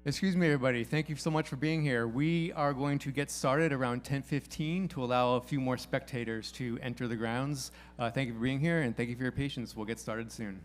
Excuse me, everybody. Thank you so much for being here. We are going to get started around 10:15 to allow a few more spectators to enter the grounds. Thank you for being here, and thank you for your patience. We'll get started soon.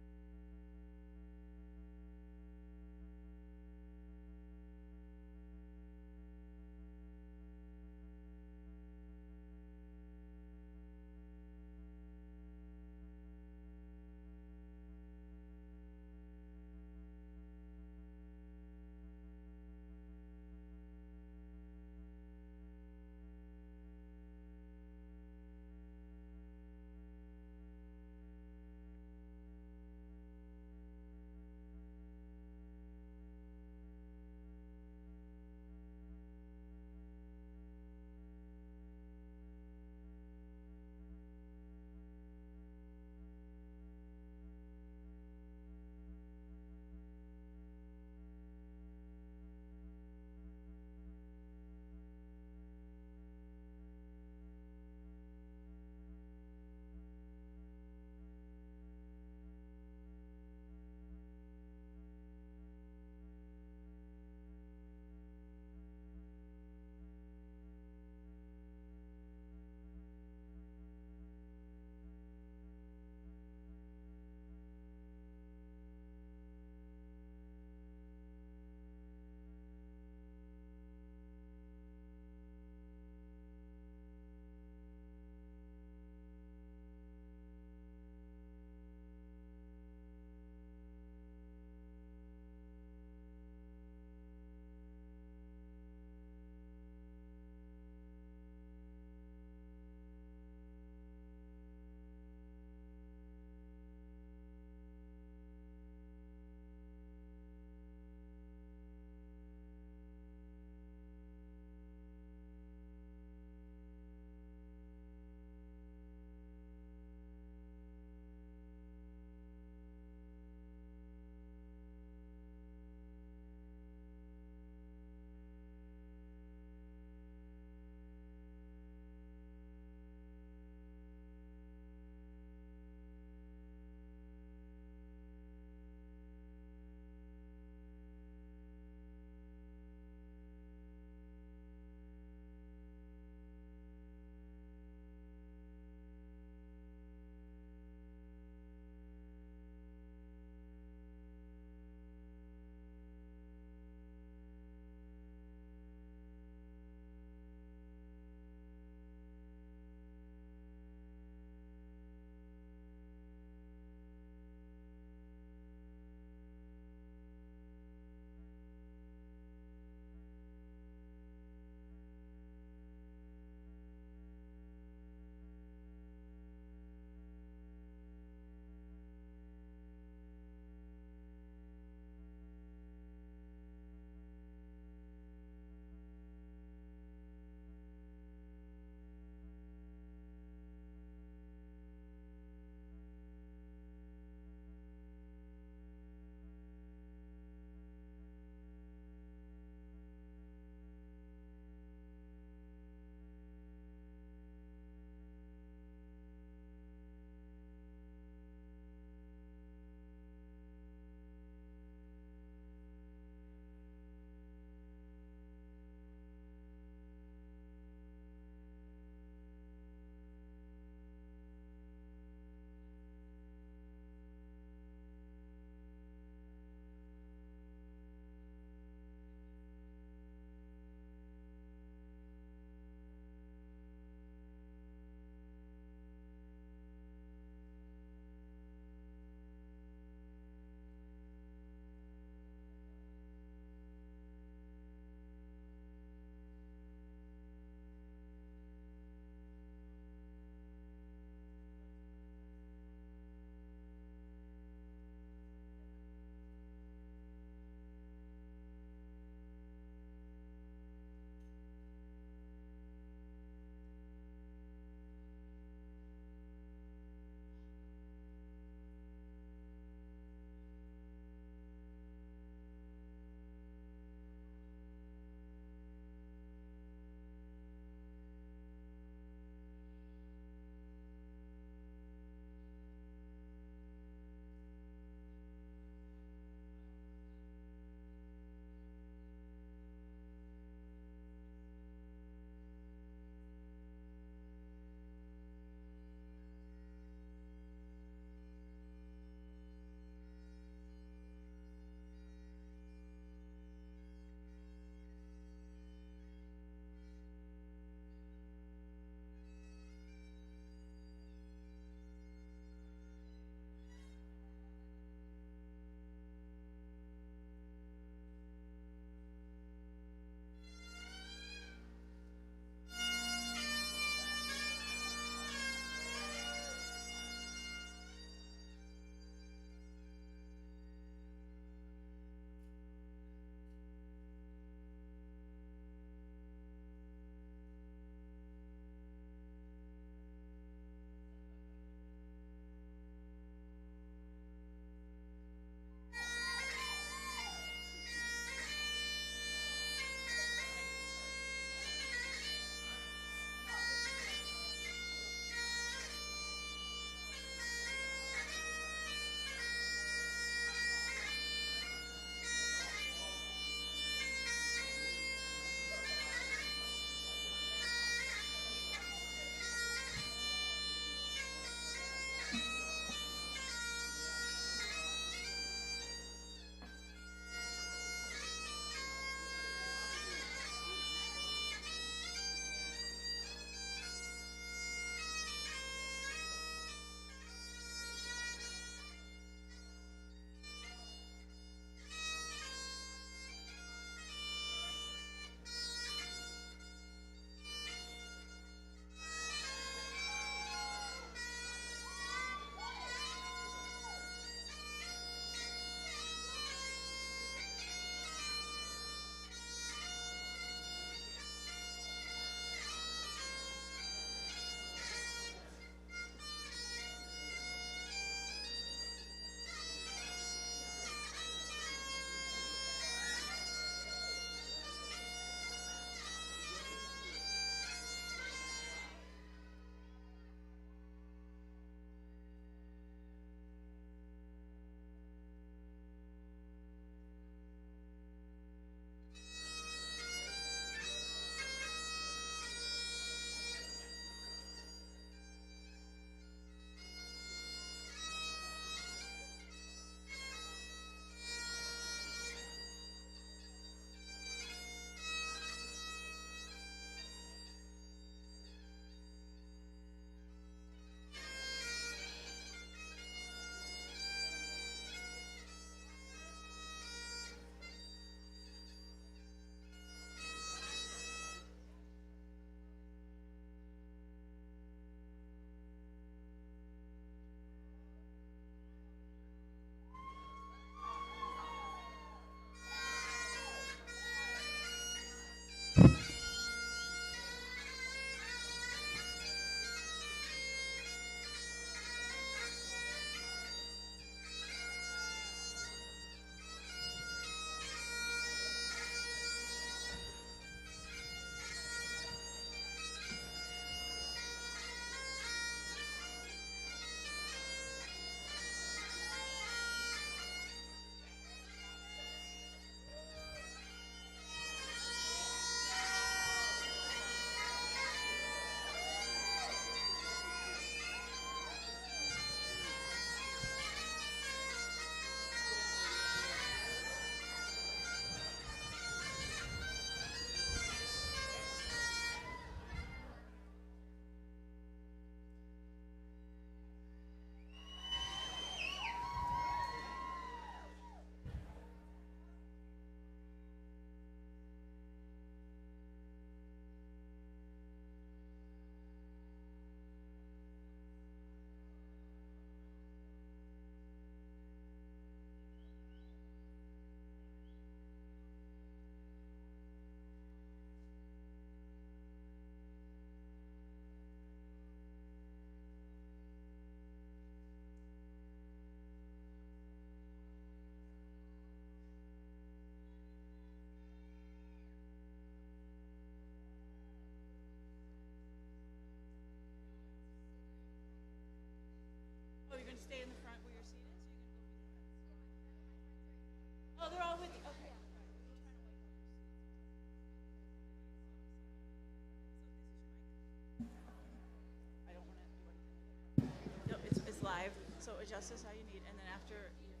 So adjust this how you need, and then after you're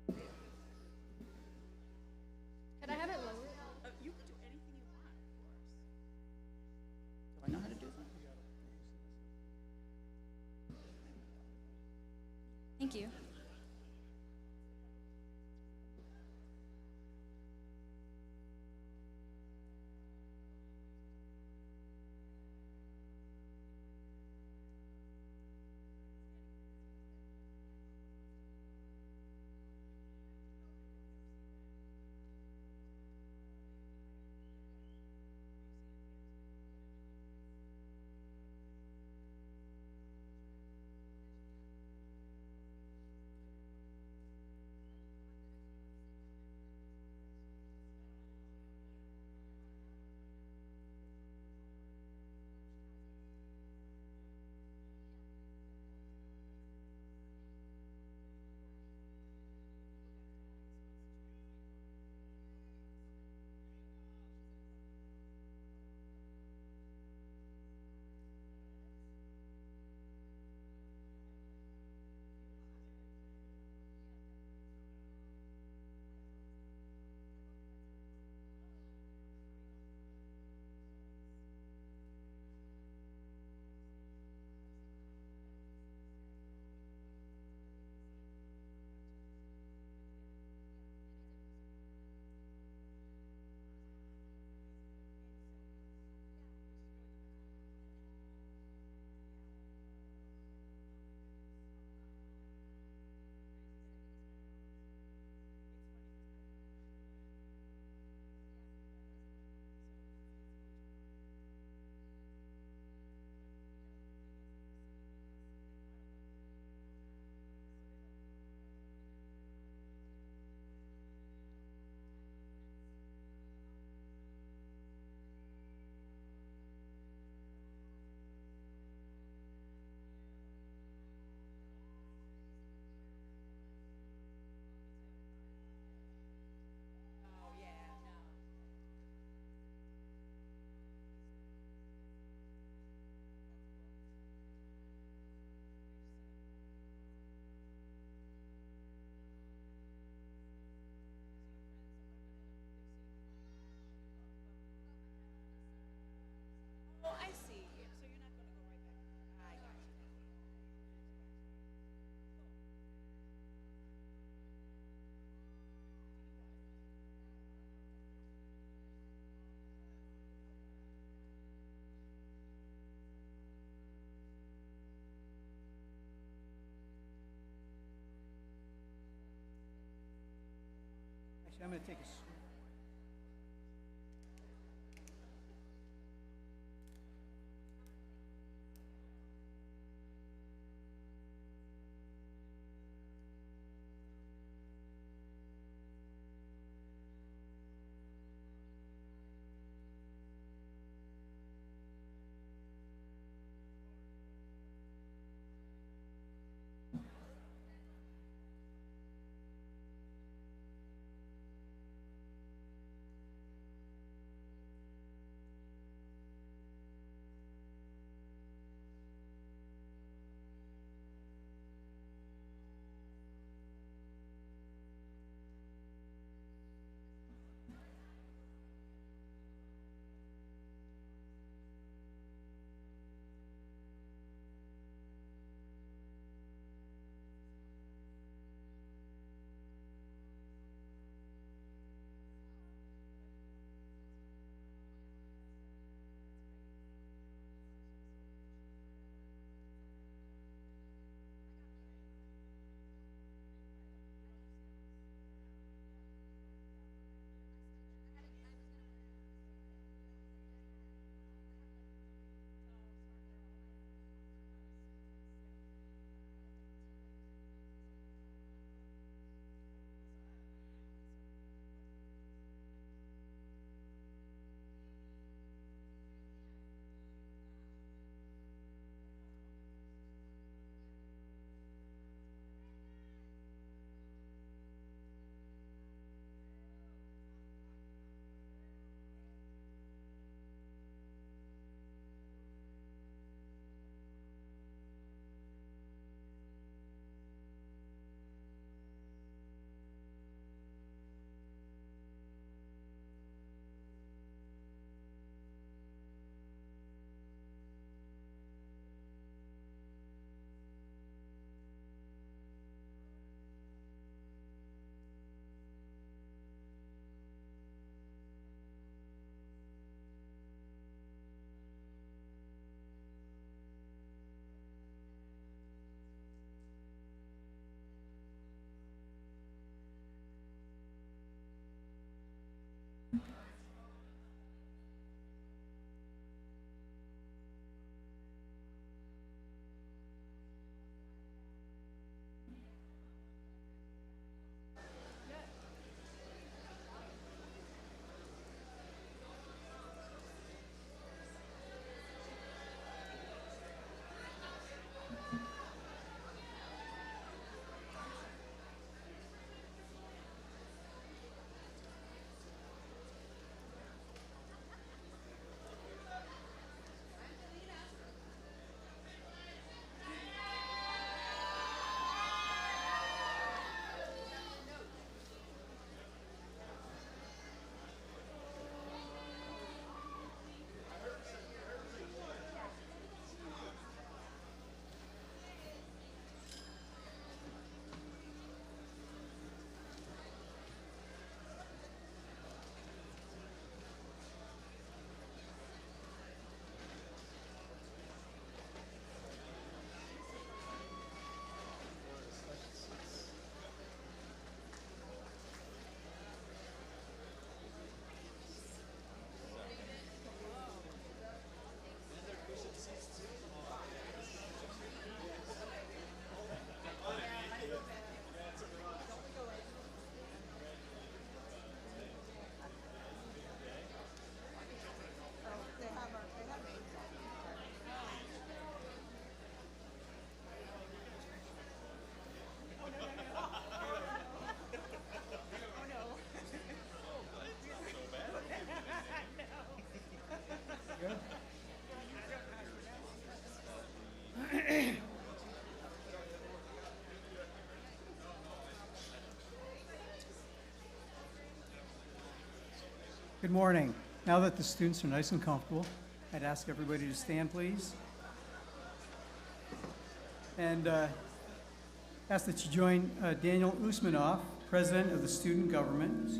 finished. Could I have it lower? You can do anything you want, of course. Do I know how to do that? Thank you. Oh, I see. So you're not going to go right back. I got you. Actually, I'm going to take a swim. Good morning. Now that the students are nice and comfortable, I'd ask everybody to stand, please. And ask that you join Daniel Usmanoff, President of the Student Government,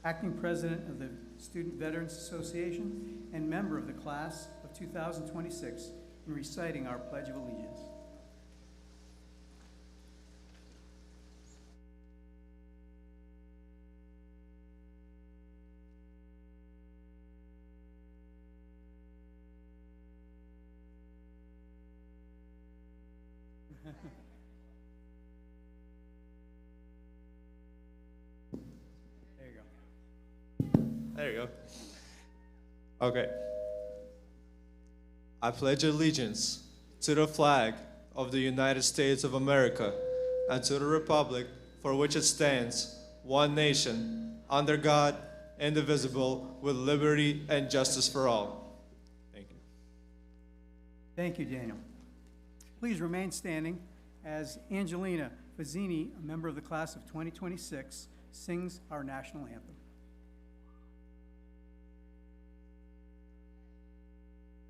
Acting President of the Student Veterans Association, and member of the class of 2026, in reciting our Pledge of Allegiance. There you go. There you go. Okay. I pledge allegiance to the flag of the United States of America and to the republic for which it stands, one nation, under God, indivisible, with liberty and justice for all. Thank you. Thank you, Daniel. Please remain standing as Angelina Fazzini, a member of the class of 2026, sings our national anthem.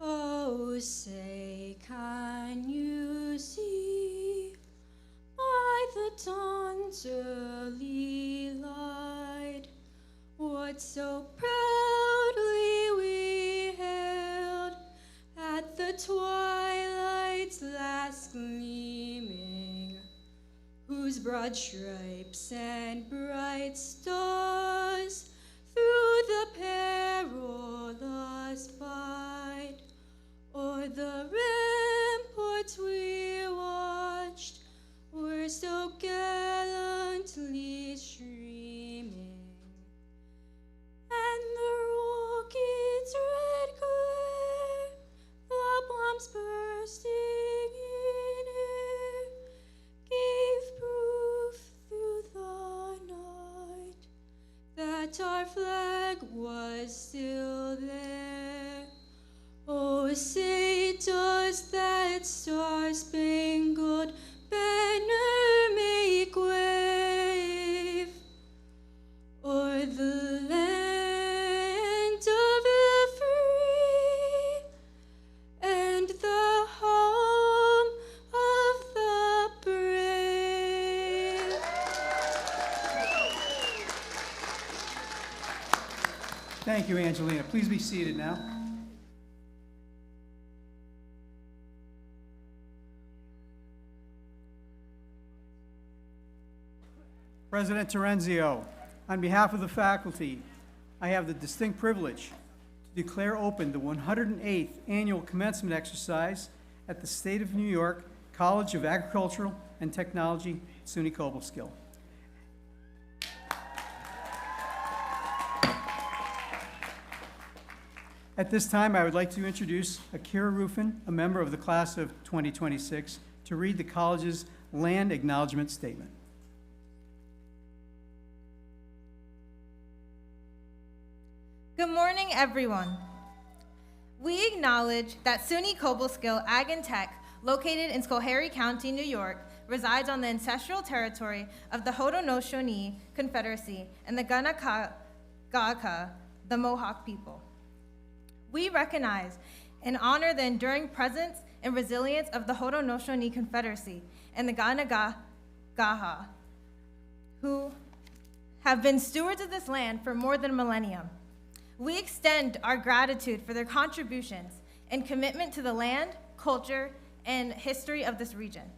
Oh, say, can you see by the dawn's early light what so proudly we hailed at the twilight's last gleaming, whose broad stripes and bright stars through the perilous fight o'er the ramparts we watched were so gallantly streaming, and the rocket's red glare, the bombs bursting in air, gave proof through the night that our flag was still there. Oh, say does that star-spangled banner make wave o'er the land of the free and the home of the brave? Thank you, Angelina. Please be seated now. President Terenzio, on behalf of the faculty, I have the distinct privilege to declare open the 108th annual commencement exercise at the State of New York College of Agricultural and Technology, SUNY Cobleskill. At this time, I would like to introduce Akira Rufin, a member of the class of 2026, to read the college's land acknowledgement statement. Good morning, everyone. We acknowledge that SUNY Cobleskill Ag and Tech, located in Schoharie County, New York, resides on the ancestral territory of the Haudenosaunee Confederacy and the Kanakaga, the Mohawk people. We recognize and honor the enduring presence and resilience of the Haudenosaunee Confederacy and the Kanakaga, who have been stewards of this land for more than a millennium. We extend our gratitude for their contributions and commitment to the land, culture, and history of this region.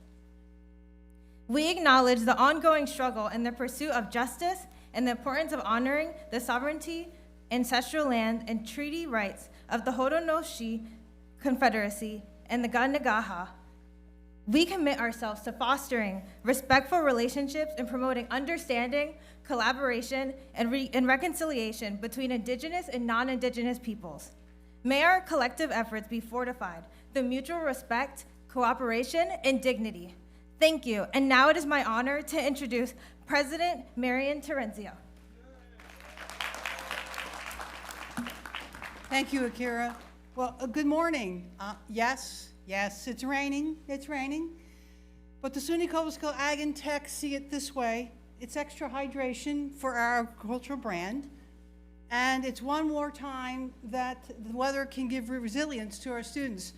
We acknowledge the ongoing struggle in the pursuit of justice and the importance of honoring the sovereignty, ancestral land, and treaty rights of the Haudenosaunee Confederacy and the Kanakaga. We commit ourselves to fostering respectful relationships and promoting understanding, collaboration, and reconciliation between Indigenous and non-Indigenous peoples. May our collective efforts be fortified through mutual respect, cooperation, and dignity. Thank you, and now it is my honor to introduce President Marian Terenzio. Thank you, Akira. Well, good morning. Yes, it's raining, but the SUNY Cobleskill Ag and Tech see it this way. It's extra hydration for our agricultural brand. And it's one more time that the weather can give resilience to our students.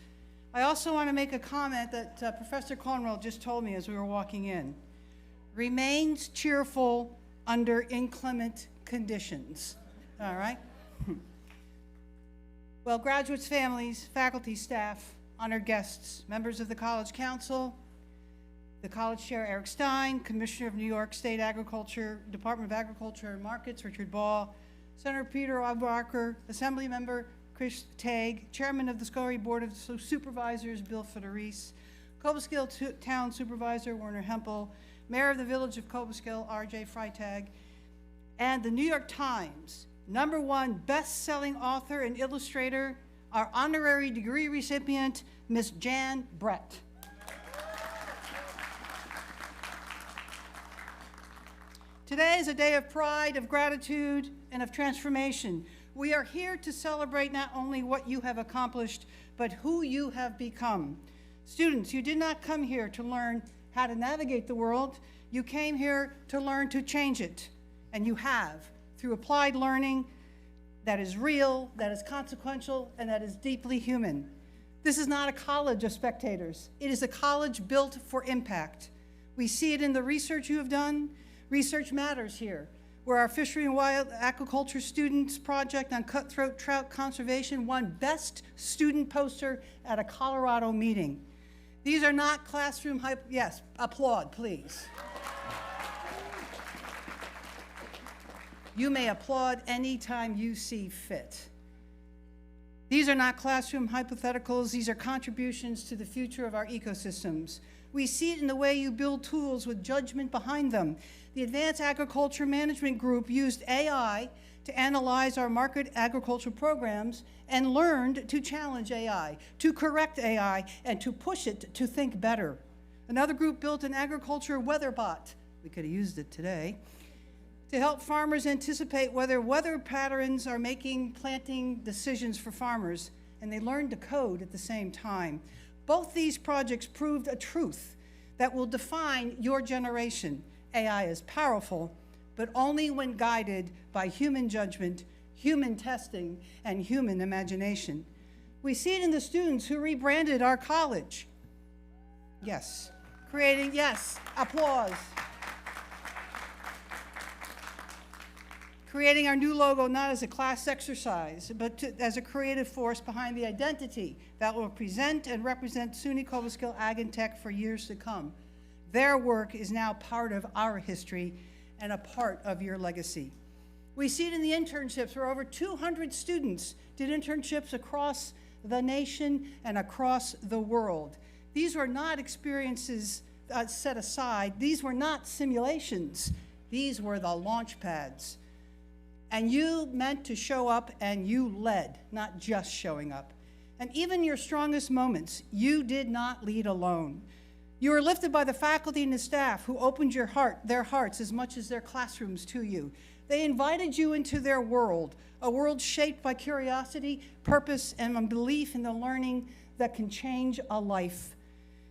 I also want to make a comment that Professor Conwell just told me as we were walking in. Remains cheerful under inclement conditions. All right? Well, graduates, families, faculty, staff, honored guests, members of the College Council, the College Chair Eric Stein, Commissioner of New York State Agriculture, Department of Agriculture and Markets, Richard Ball, Senator Peter Abarker, Assembly Member Chris Tague, Chairman of the Scholarly Board of Supervisors Bill Federice, Cobleskill Town Supervisor Werner Hempel, Mayor of the Village of Cobleskill R.J. Freitag, and the New York Times #1 best-selling author and illustrator, our honorary degree recipient, Miss Jan Brett. Today is a day of pride, of gratitude, and of transformation. We are here to celebrate not only what you have accomplished, but who you have become. Students, you did not come here to learn how to navigate the world. You came here to learn to change it, and you have, through applied learning that is real, that is consequential, and that is deeply human. This is not a college of spectators. It is a college built for impact. We see it in the research you have done. Research matters here, where our Fishery and Wild Aquaculture Students Project on cutthroat trout conservation won Best Student Poster at a Colorado meeting. These are not classroom hype. Yes, applaud, please. You may applaud anytime you see fit. These are not classroom hypotheticals. These are contributions to the future of our ecosystems. We see it in the way you build tools with judgment behind them. The Advanced Agriculture Management Group used AI to analyze our market agriculture programs and learned to challenge AI, to correct AI, and to push it to think better. Another group built an agriculture weather bot. We could have used it today, to help farmers anticipate whether weather patterns are making planting decisions for farmers, and they learned to code at the same time. Both these projects proved a truth that will define your generation. AI is powerful, but only when guided by human judgment, human testing, and human imagination. We see it in the students who rebranded our college. Yes, yes, applause. Creating our new logo not as a class exercise, but as a creative force behind the identity that will present and represent SUNY Cobleskill Ag and Tech for years to come. Their work is now part of our history and a part of your legacy. We see it in the internships, where over 200 students did internships across the nation and across the world. These were not experiences set aside. These were not simulations. These were the launch pads. And you meant to show up, and you led, not just showing up. And even your strongest moments, you did not lead alone. You were lifted by the faculty and the staff who opened their hearts as much as their classrooms to you. They invited you into their world, a world shaped by curiosity, purpose, and a belief in the learning that can change a life.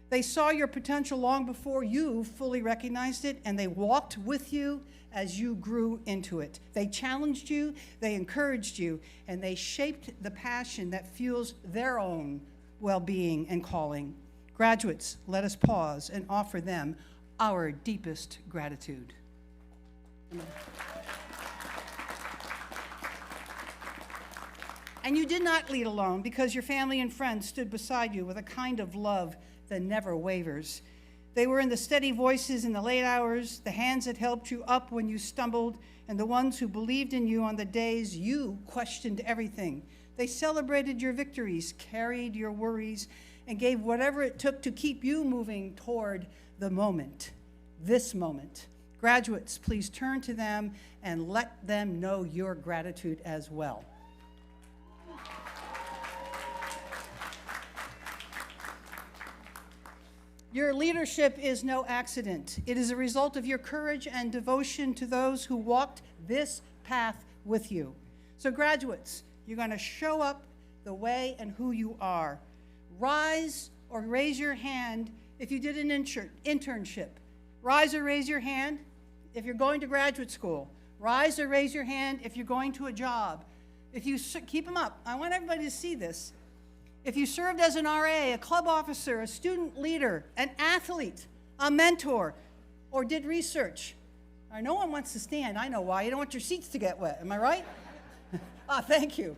They saw your potential long before you fully recognized it, and they walked with you as you grew into it. They challenged you, they encouraged you, and they shaped the passion that fuels their own well-being and calling. Graduates, let us pause and offer them our deepest gratitude. And you did not lead alone, because your family and friends stood beside you with a kind of love that never wavers. They were in the steady voices in the late hours, the hands that helped you up when you stumbled, and the ones who believed in you on the days you questioned everything. They celebrated your victories, carried your worries, and gave whatever it took to keep you moving toward the moment, this moment. Graduates, please turn to them and let them know your gratitude as well. Your leadership is no accident. It is a result of your courage and devotion to those who walked this path with you. So graduates, you're going to show up the way and who you are. Rise or raise your hand if you did an internship. Rise or raise your hand if you're going to graduate school. Rise or raise your hand if you're going to a job. If you keep them up, I want everybody to see this. If you served as an RA, a club officer, a student leader, an athlete, a mentor, or did research. No one wants to stand. I know why. You don't want your seats to get wet. Am I right? Thank you.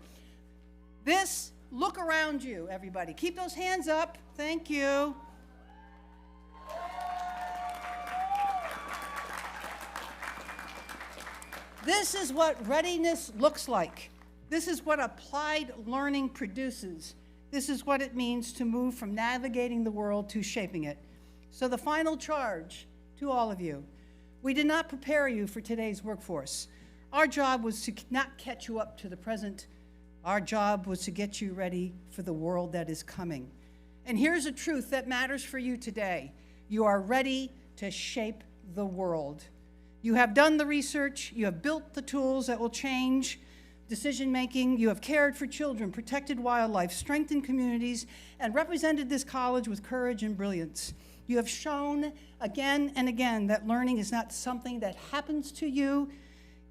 Look around you, everybody. Keep those hands up. Thank you. This is what readiness looks like. This is what applied learning produces. This is what it means to move from navigating the world to shaping it. So the final charge to all of you. We did not prepare you for today's workforce. Our job was to not catch you up to the present. Our job was to get you ready for the world that is coming. And here's a truth that matters for you today. You are ready to shape the world. You have done the research, you have built the tools that will change decision-making, you have cared for children, protected wildlife, strengthened communities, and represented this college with courage and brilliance. You have shown again and again that learning is not something that happens to you,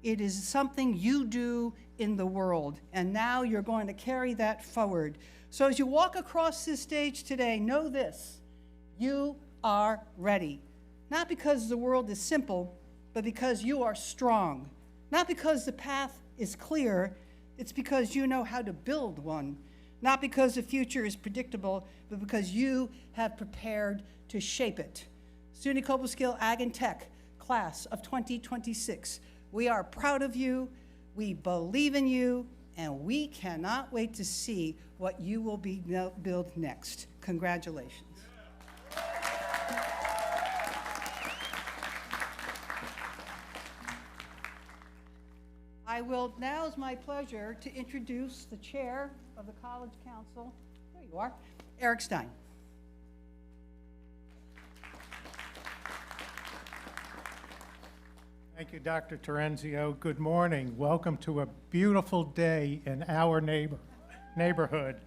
it is something you do in the world. And now you're going to carry that forward. So as you walk across this stage today, know this, you are ready. Not because the world is simple, but because you are strong. Not because the path is clear, it's because you know how to build one. Not because the future is predictable, but because you have prepared to shape it. SUNY Cobleskill Ag and Tech, class of 2026. We are proud of you, we believe in you, and we cannot wait to see what you will build next. Congratulations. Now is my pleasure to introduce the chair of the College Council. There you are, Eric Stein. Thank you, Dr. Terenzio. Good morning. Welcome to a beautiful day in our neighborhood.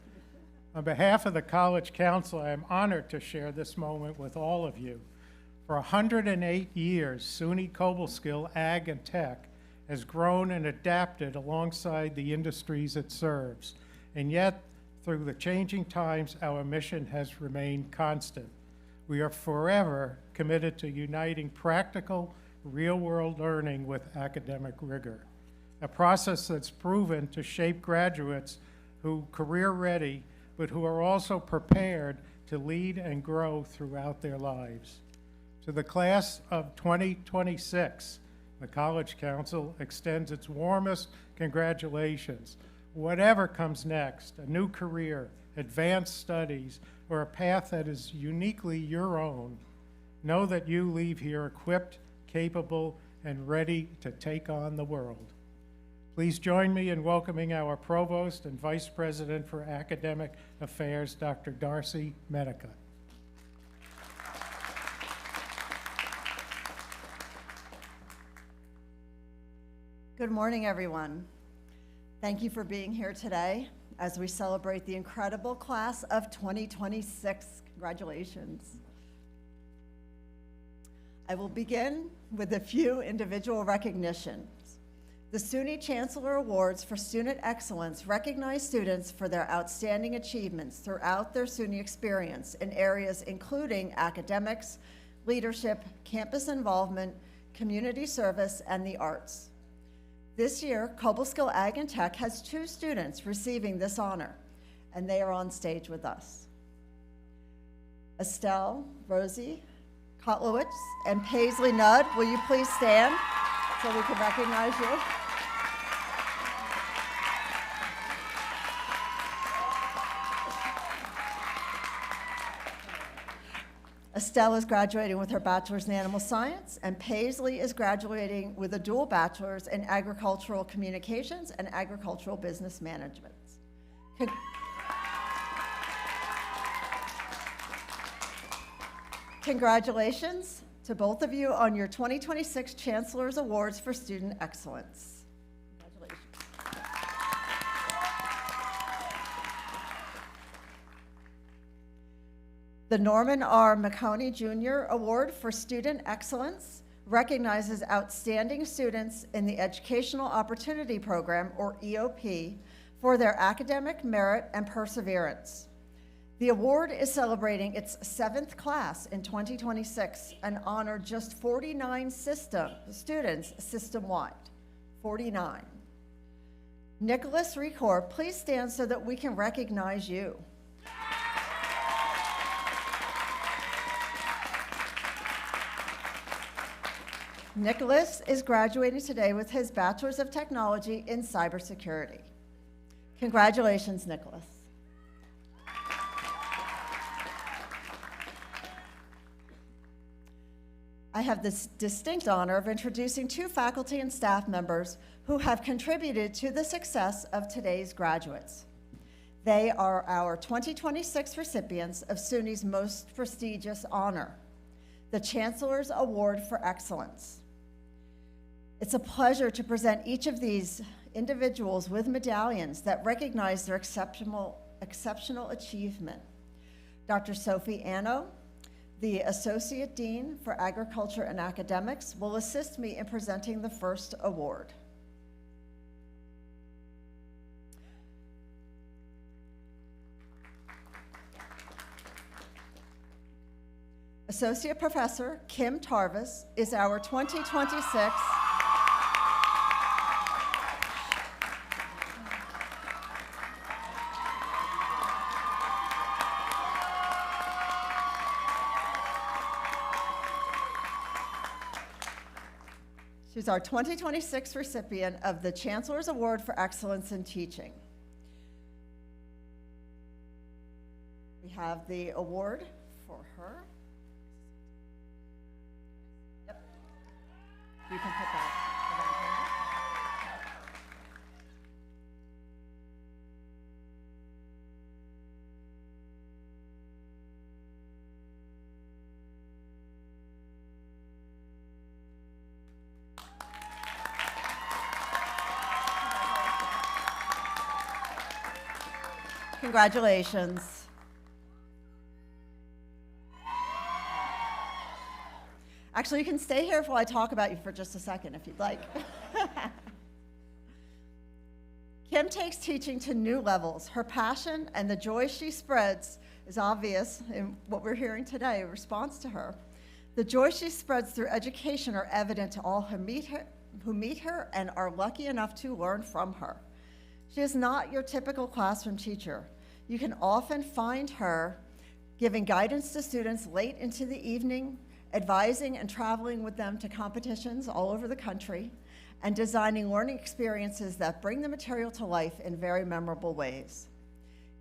On behalf of the College Council, I am honored to share this moment with all of you. For 108 years, SUNY Cobleskill Ag and Tech has grown and adapted alongside the industries it serves. And yet, through the changing times, our mission has remained constant. We are forever committed to uniting practical, real-world learning with academic rigor, a process that's proven to shape graduates who are career-ready, but who are also prepared to lead and grow throughout their lives. To the class of 2026, the College Council extends its warmest congratulations. Whatever comes next, a new career, advanced studies, or a path that is uniquely your own, know that you leave here equipped, capable, and ready to take on the world. Please join me in welcoming our Provost and Vice President for Academic Affairs, Dr. Darcy Medica. Good morning, everyone. Thank you for being here today as we celebrate the incredible class of 2026. Congratulations. I will begin with a few individual recognitions. The SUNY Chancellor Awards for Student Excellence recognize students for their outstanding achievements throughout their SUNY experience in areas including academics, leadership, campus involvement, community service, and the arts. This year, Cobleskill Ag and Tech has 2 students receiving this honor, and they are on stage with us. Estelle Rosie Kotlowitz and Paisley Nudd, will you please stand so we can recognize you? Estelle is graduating with her bachelor's in animal science, and Paisley is graduating with a dual bachelor's in agricultural communications and agricultural business management. Congratulations to both of you on your 2026 Chancellor's Awards for Student Excellence. Congratulations. The Norman R. McConey Jr. Award for Student Excellence recognizes outstanding students in the Educational Opportunity Program, or EOP, for their academic merit and perseverance. The award is celebrating its 7th class in 2026 and honored just 49 students system-wide. 49. Nicholas Recor, please stand so that we can recognize you. Nicholas is graduating today with his Bachelor's of Technology in Cybersecurity. Congratulations, Nicholas. I have this distinct honor of introducing 2 faculty and staff members who have contributed to the success of today's graduates. They are our 2026 recipients of SUNY's most prestigious honor, the Chancellor's Award for Excellence. It's a pleasure to present each of these individuals with medallions that recognize their exceptional achievement. Dr. Sophie Anno, the Associate Dean for Agriculture and Academics, will assist me in presenting the first award. Associate Professor Kim Tarvis is our 2026 She's our 2026 recipient of the Chancellor's Award for Excellence in Teaching. We have the award for her. Yep. You can put that around her. Congratulations. Actually, you can stay here while I talk about you for just a second if you'd like. Kim takes teaching to new levels. Her passion and the joy she spreads is obvious in what we're hearing today in response to her. The joy she spreads through education are evident to all who meet her and are lucky enough to learn from her. She is not your typical classroom teacher. You can often find her giving guidance to students late into the evening, advising and traveling with them to competitions all over the country, and designing learning experiences that bring the material to life in very memorable ways.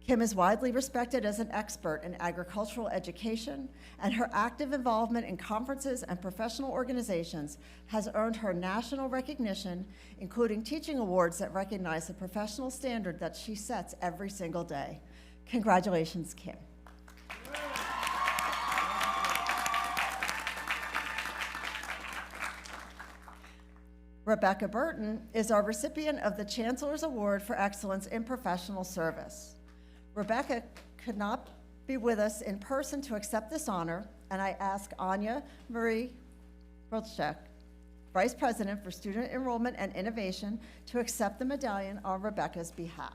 Kim is widely respected as an expert in agricultural education, and her active involvement in conferences and professional organizations has earned her national recognition, including teaching awards that recognize the professional standard that she sets every single day. Congratulations, Kim. Rebecca Burton is our recipient of the Chancellor's Award for Excellence in Professional Service. Rebecca could not be with us in person to accept this honor, and I ask Anya Marie Rolchek, Vice President for Student Enrollment and Innovation, to accept the medallion on Rebecca's behalf.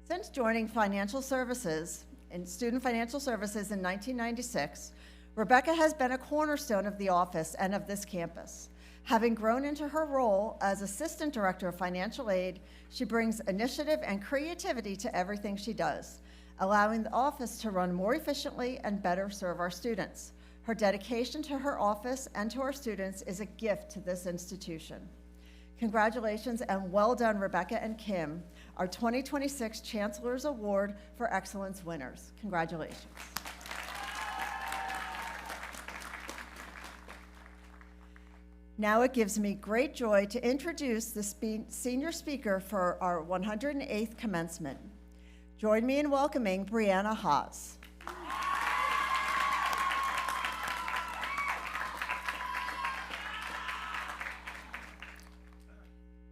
Since joining financial services in student financial services in 1996, Rebecca has been a cornerstone of the office and of this campus. Having grown into her role as Assistant Director of Financial Aid, she brings initiative and creativity to everything she does, allowing the office to run more efficiently and better serve our students. Her dedication to her office and to our students is a gift to this institution. Congratulations and well done, Rebecca and Kim, our 2026 Chancellor's Award for Excellence winners. Congratulations. Now it gives me great joy to introduce the senior speaker for our 108th commencement. Join me in welcoming Brianna Haas.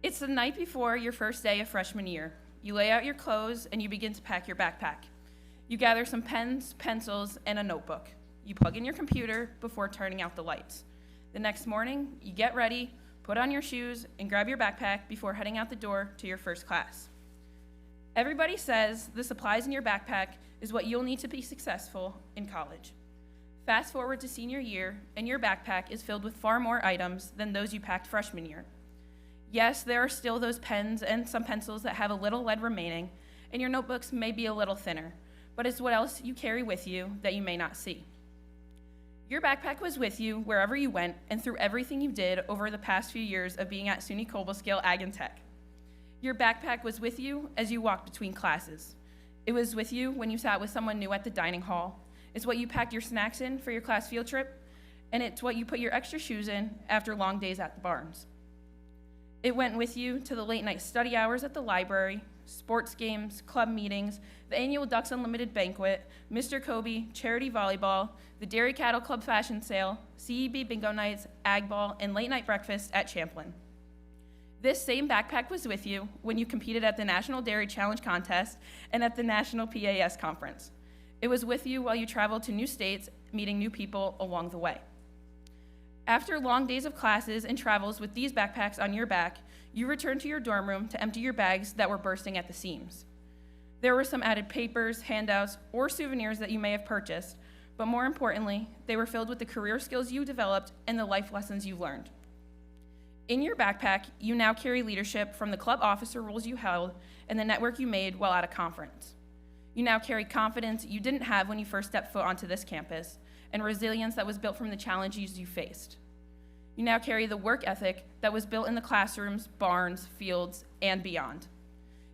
It's the night before your first day of freshman year. you lay out your clothes, and you begin to pack your backpack. You gather some pens, pencils, and a notebook. You plug in your computer before turning out the lights. The next morning, you get ready, put on your shoes, and grab your backpack before heading out the door to your first class. Everybody says the supplies in your backpack is what you'll need to be successful in college. Fast forward to senior year, and your backpack is filled with far more items than those you packed freshman year. Yes, there are still those pens and some pencils that have a little lead remaining, and your notebooks may be a little thinner, but it's what else you carry with you that you may not see. Your backpack was with you wherever you went and through everything you did over the past few years of being at SUNY Cobleskill Ag and Tech. Your backpack was with you as you walked between classes. It was with you when you sat with someone new at the dining hall. It's what you packed your snacks in for your class field trip, and it's what you put your extra shoes in after long days at the barns. It went with you to the late night study hours at the library, sports games, club meetings, the annual Ducks Unlimited banquet, Mr. Kobe, charity volleyball, the Dairy Cattle Club fashion sale, CEB bingo nights, ag ball, and late night breakfast at Champlin. This same backpack was with you when you competed at the National Dairy Challenge Contest and at the National PAS Conference. It was with you while you traveled to new states, meeting new people along the way. After long days of classes and travels with these backpacks on your back, you returned to your dorm room to empty your bags that were bursting at the seams. There were some added papers, handouts, or souvenirs that you may have purchased, but more importantly, they were filled with the career skills you developed and the life lessons you learned. In your backpack, you now carry leadership from the club officer roles you held and the network you made while at a conference. You now carry confidence you didn't have when you first stepped foot onto this campus, and resilience that was built from the challenges you faced. You now carry the work ethic that was built in the classrooms, barns, fields, and beyond.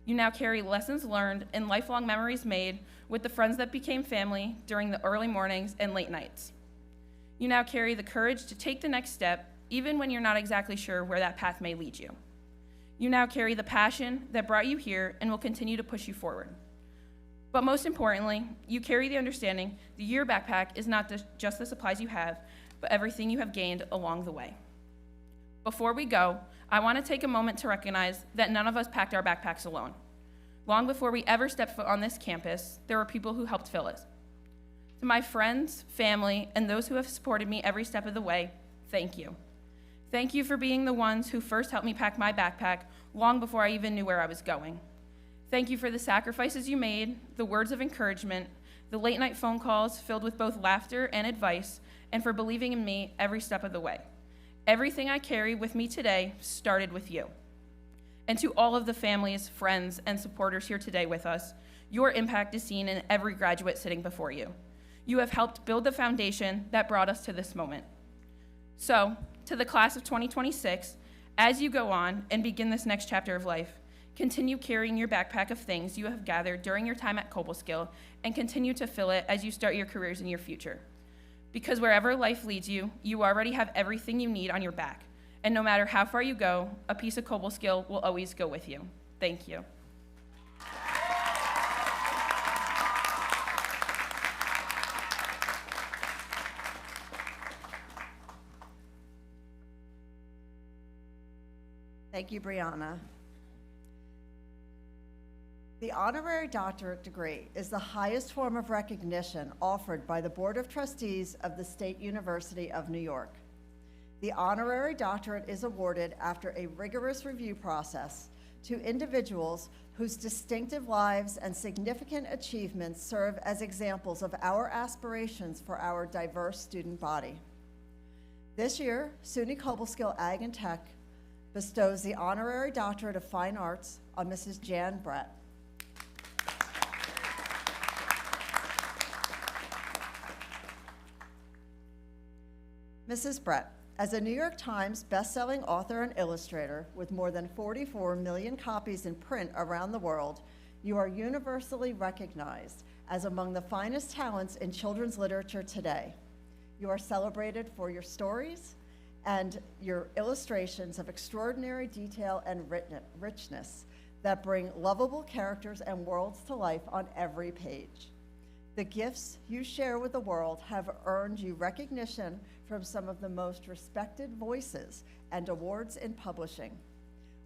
You now carry lessons learned and lifelong memories made with the friends that became family during the early mornings and late nights. You now carry the courage to take the next step, even when you're not exactly sure where that path may lead you. You now carry the passion that brought you here and will continue to push you forward. But most importantly, you carry the understanding that your backpack is not just the supplies you have, but everything you have gained along the way. Before we go, I want to take a moment to recognize that none of us packed our backpacks alone. Long before we ever stepped foot on this campus, there were people who helped fill it. To my friends, family, and those who have supported me every step of the way, thank you. Thank you for being the ones who first helped me pack my backpack long before I even knew where I was going. Thank you for the sacrifices you made, the words of encouragement, the late night phone calls filled with both laughter and advice, and for believing in me every step of the way. Everything I carry with me today started with you. And to all of the families, friends, and supporters here today with us, your impact is seen in every graduate sitting before you. You have helped build the foundation that brought us to this moment. So, to the class of 2026, as you go on and begin this next chapter of life, continue carrying your backpack of things you have gathered during your time at Cobleskill and continue to fill it as you start your careers in your future. Because wherever life leads you, you already have everything you need on your back. And no matter how far you go, a piece of Cobleskill will always go with you. Thank you. Thank you, Brianna. The honorary doctorate degree is the highest form of recognition offered by the Board of Trustees of the State University of New York. The honorary doctorate is awarded after a rigorous review process to individuals whose distinctive lives and significant achievements serve as examples of our aspirations for our diverse student body. This year, SUNY Cobleskill Ag and Tech bestows the Honorary Doctorate of Fine Arts on Mrs. Jan Brett. Mrs. Brett, as a New York Times bestselling author and illustrator with more than 44 million copies in print around the world, you are universally recognized as among the finest talents in children's literature today. You are celebrated for your stories and your illustrations of extraordinary detail and richness that bring lovable characters and worlds to life on every page. The gifts you share with the world have earned you recognition from some of the most respected voices and awards in publishing.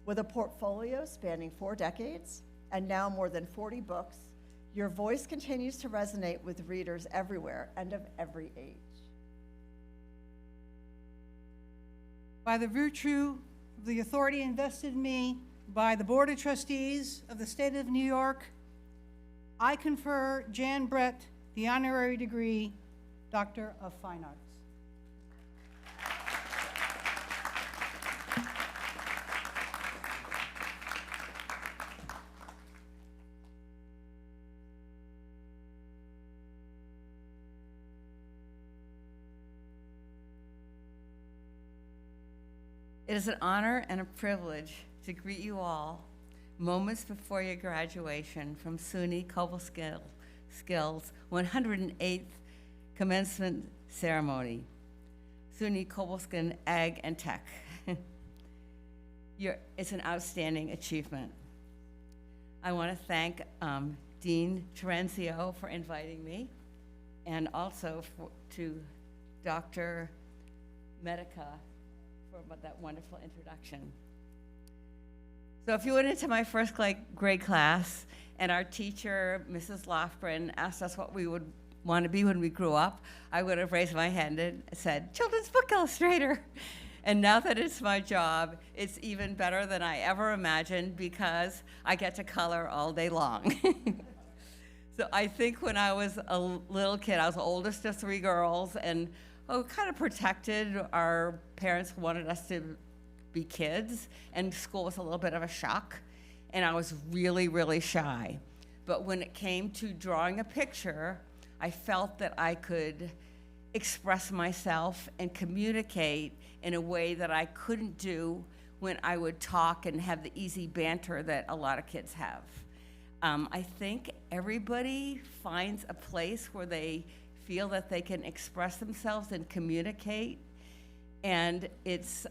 With a portfolio spanning 4 decades, and now more than 40 books, your voice continues to resonate with readers everywhere and of every age. By the virtue of the authority invested in me by the Board of Trustees of the State of New York, I confer Jan Brett the honorary degree, Doctor of Fine Arts. It is an honor and a privilege to greet you all moments before your graduation from SUNY Cobleskill's 108th commencement ceremony, SUNY Cobleskill Ag and Tech. It's an outstanding achievement. I want to thank Dean Terenzio for inviting me, and also to Dr. Medica for that wonderful introduction. So if you went into my first grade class and our teacher, Mrs. Lofgren, asked us what we would want to be when we grew up, I would have raised my hand and said, children's book illustrator. And now that it's my job, it's even better than I ever imagined because I get to color all day long. So I think when I was a little kid, I was the oldest of 3 girls, and kind of protected. Our parents wanted us to be kids, and school was a little bit of a shock, and I was really, really shy. But when it came to drawing a picture, I felt that I could express myself and communicate in a way that I couldn't do when I would talk and have the easy banter that a lot of kids have. I think everybody finds a place where they feel that they can express themselves and communicate, and it's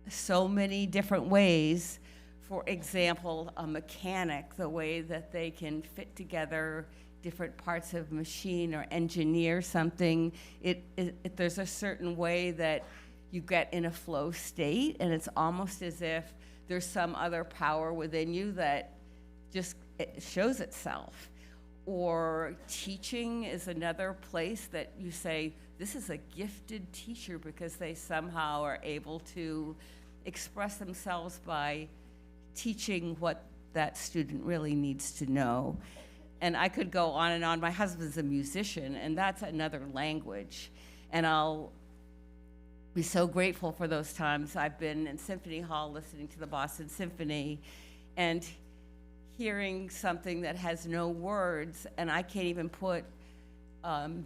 so many different ways. For example, a mechanic, the way that they can fit together different parts of a machine or engineer something, there's a certain way that you get in a flow state, and it's almost as if there's some other power within you that just it shows itself. Or teaching is another place that you say, this is a gifted teacher because they somehow are able to express themselves by teaching what that student really needs to know. And I could go on and on. My husband's a musician, and that's another language. And I'll be so grateful for those times I've been in Symphony Hall listening to the Boston Symphony and hearing something that has no words, and I can't even put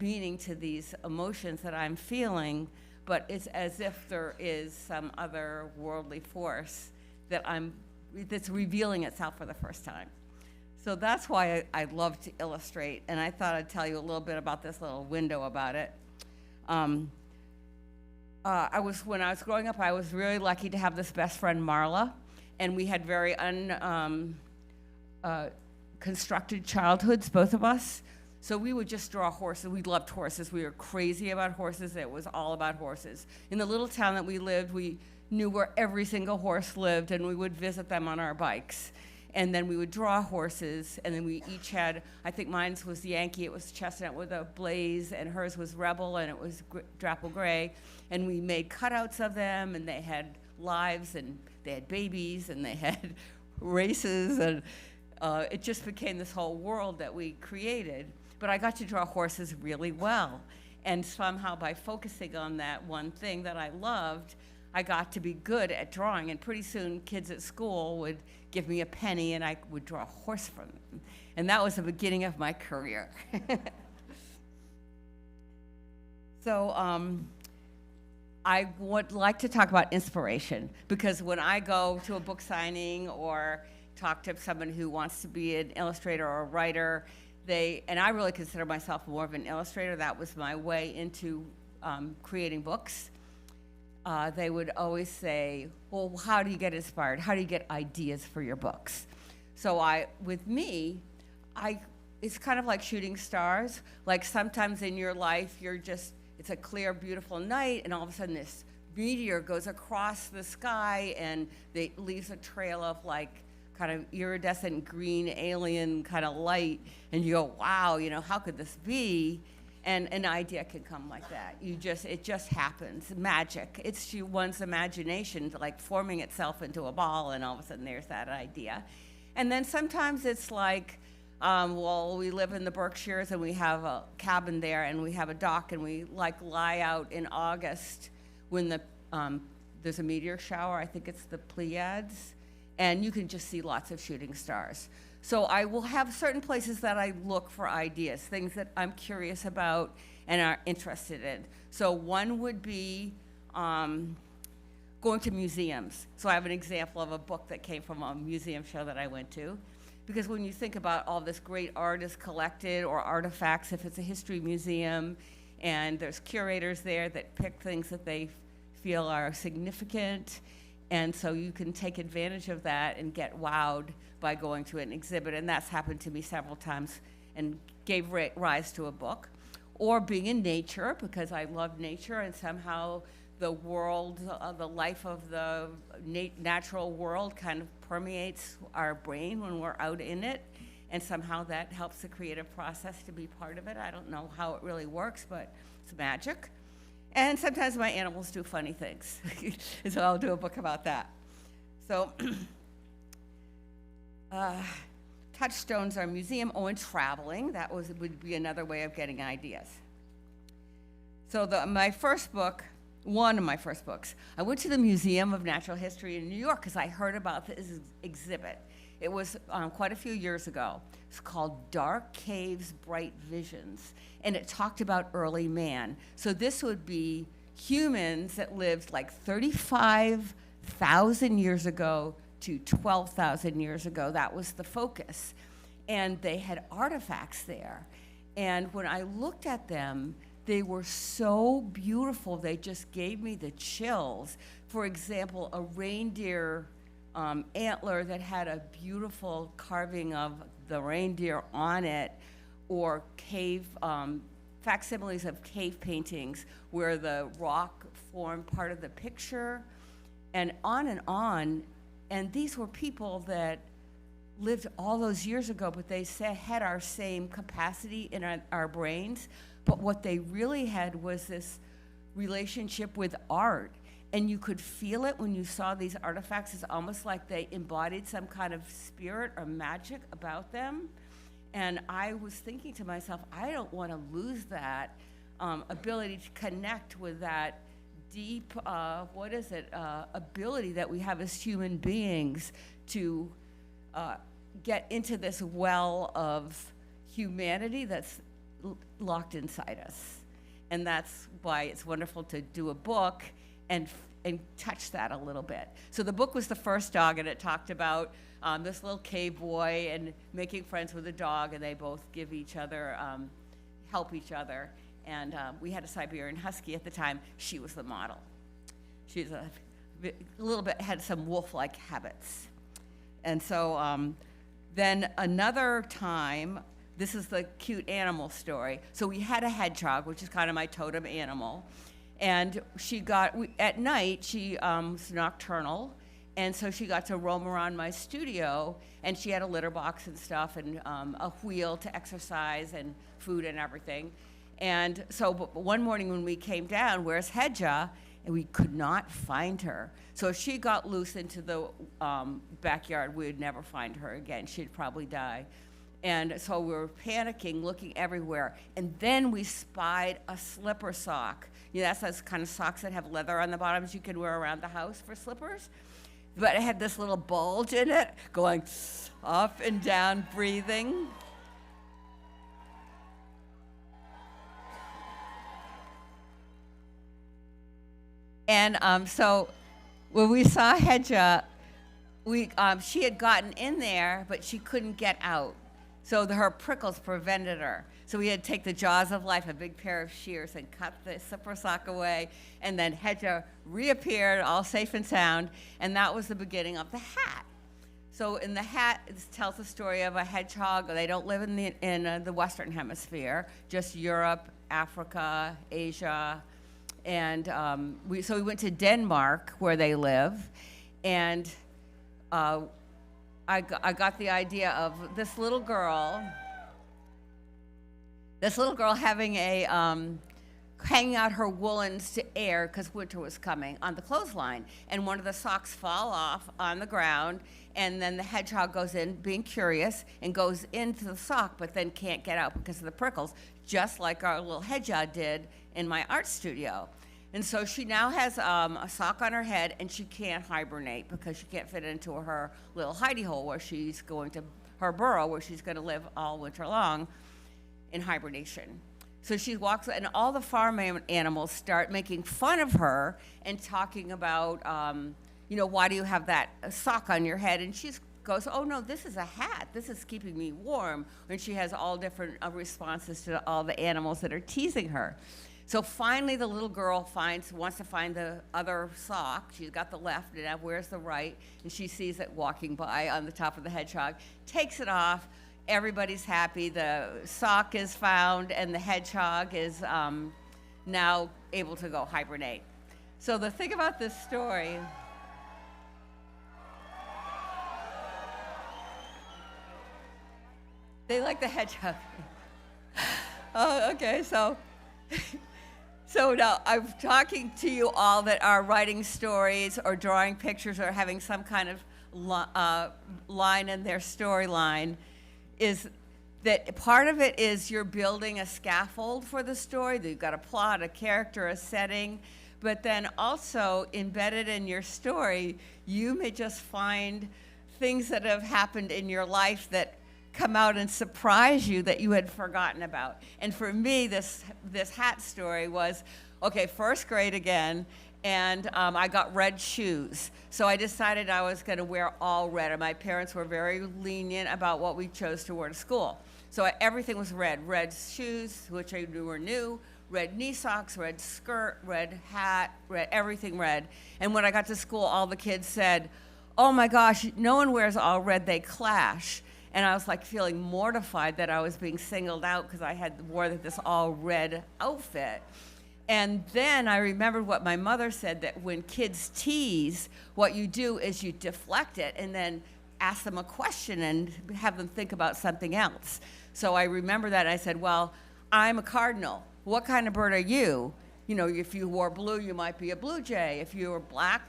meaning to these emotions that I'm feeling, but it's as if there is some other worldly force that's revealing itself for the first time. So that's why I love to illustrate, and I thought I'd tell you a little bit about this little window about it. When I was growing up, I was really lucky to have this best friend, Marla, and we had very constructed childhoods, both of us. So we would just draw horses. We loved horses. We were crazy about horses. It was all about horses. In the little town that we lived, we knew where every single horse lived, and we would visit them on our bikes. And then we would draw horses, and then we each had, I think mine was Yankee, it was Chestnut with a blaze, and hers was Rebel, and it was Drapple Gray. And we made cutouts of them, and they had lives, and they had babies, and they had races, and it just became this whole world that we created. But I got to draw horses really well. And somehow by focusing on that one thing that I loved, I got to be good at drawing. And pretty soon kids at school would give me a penny and I would draw a horse from them. And that was the beginning of my career. So I would like to talk about inspiration, because when I go to a book signing or talk to someone who wants to be an illustrator or a writer, and I really consider myself more of an illustrator. That was my way into creating books. They would always say, well, how do you get inspired? How do you get ideas for your books? So with me, it's kind of like shooting stars. Like sometimes in your life, it's a clear, beautiful night, and all of a sudden this meteor goes across the sky and it leaves a trail of like kind of iridescent green alien kind of light, and you go, wow, how could this be? And an idea can come like that. It just happens, magic. It's one's imagination like forming itself into a ball, and all of a sudden there's that idea. And then sometimes it's like, we live in the Berkshires and we have a cabin there and we have a dock, and we lie out in August when there's a meteor shower. I think it's the Pleiades, and you can just see lots of shooting stars. So I will have certain places that I look for ideas, things that I'm curious about and are interested in. So one would be going to museums. So I have an example of a book that came from a museum show that I went to. Because when you think about all this great art is collected, or artifacts, if it's a history museum, and there's curators there that pick things that they feel are significant, and so you can take advantage of that and get wowed by going to an exhibit, and that's happened to me several times and gave rise to a book. Or being in nature, because I love nature, and somehow the world, the life of the natural world kind of permeates our brain when we're out in it, and somehow that helps the creative process to be part of it. I don't know how it really works, but it's magic. And sometimes my animals do funny things, so I'll do a book about that. So, touchstones are museum, and traveling. That would be another way of getting ideas. So my first book, one of my first books, I went to the Museum of Natural History in New York because I heard about this exhibit. It was quite a few years ago. It's called Dark Caves, Bright Visions, and it talked about early man. So this would be humans that lived like 35,000 years ago to 12,000 years ago. That was the focus. And they had artifacts there. And when I looked at them, they were so beautiful, they just gave me the chills. For example, a reindeer antler that had a beautiful carving of the reindeer on it, or facsimiles of cave paintings where the rock formed part of the picture, and on and on. And these were people that lived all those years ago, but they had our same capacity in our brains. But what they really had was this relationship with art. And you could feel it when you saw these artifacts. It's almost like they embodied some kind of spirit or magic about them. And I was thinking to myself, I don't want to lose that ability to connect with that deep, ability that we have as human beings to get into this well of humanity that's locked inside us. And that's why it's wonderful to do a book and touch that a little bit. So the book was The First Dog, and it talked about this little cave boy and making friends with a dog, and they both give each other, help each other. And we had a Siberian Husky at the time. She was the model. She's a little bit, had some wolf-like habits. And so then another time, this is the cute animal story. So we had a hedgehog, which is kind of my totem animal. And at night, she was nocturnal. And so she got to roam around my studio, and she had a litter box and stuff, and a wheel to exercise, and food and everything. And so one morning when we came down, where's Hedja? And we could not find her. So if she got loose into the backyard, we would never find her again. She'd probably die. And so we were panicking, looking everywhere. And then we spied a slipper sock. That's those kind of socks that have leather on the bottoms you can wear around the house for slippers. But it had this little bulge in it, going up and down, breathing. And so when we saw Hedja, she had gotten in there, but she couldn't get out. So her prickles prevented her. So we had to take the jaws of life, a big pair of shears, and cut the slipper sock away. And then Hedja reappeared, all safe and sound, and that was the beginning of the hat. So in the hat, it tells the story of a hedgehog. They don't live in the Western Hemisphere, just Europe, Africa, Asia. And so we went to Denmark, where they live, and I got the idea of this little girl having a, hanging out her woolens to air because winter was coming on the clothesline. And one of the socks fall off on the ground, and then the hedgehog goes in, being curious, and goes into the sock, but then can't get out because of the prickles, just like our little hedgehog did in my art studio. And so she now has a sock on her head, and she can't hibernate because she can't fit into her little hidey hole where she's going to, her burrow where she's going to live all winter long in hibernation. So she walks, and all the farm animals start making fun of her and talking about, why do you have that sock on your head? And she goes, oh no, this is a hat. This is keeping me warm. And she has all different responses to all the animals that are teasing her. So finally, the little girl wants to find the other sock. She's got the left, and now where's the right? And she sees it walking by on the top of the hedgehog, takes it off. Everybody's happy. The sock is found, and the hedgehog is now able to go hibernate. So the thing about this story, they like the hedgehog. Oh, okay, so now I'm talking to you all that are writing stories or drawing pictures or having some kind of line in their storyline, is that part of it is you're building a scaffold for the story, that you've got a plot, a character, a setting, but then also embedded in your story, you may just find things that have happened in your life that come out and surprise you that you had forgotten about. And for me, this hat story was, okay, first grade again, and I got red shoes. So I decided I was going to wear all red, and my parents were very lenient about what we chose to wear to school. So everything was red. Red shoes, which I knew were new, red knee socks, red skirt, red hat, red, everything red. And when I got to school, all the kids said, oh my gosh, no one wears all red, they clash. And I was like feeling mortified that I was being singled out because I wore this all red outfit. And then I remembered what my mother said, that when kids tease, what you do is you deflect it and then ask them a question and have them think about something else. So I remember that. I said, well, I'm a cardinal. What kind of bird are you? You know, if you wore blue, you might be a blue jay. If you were black,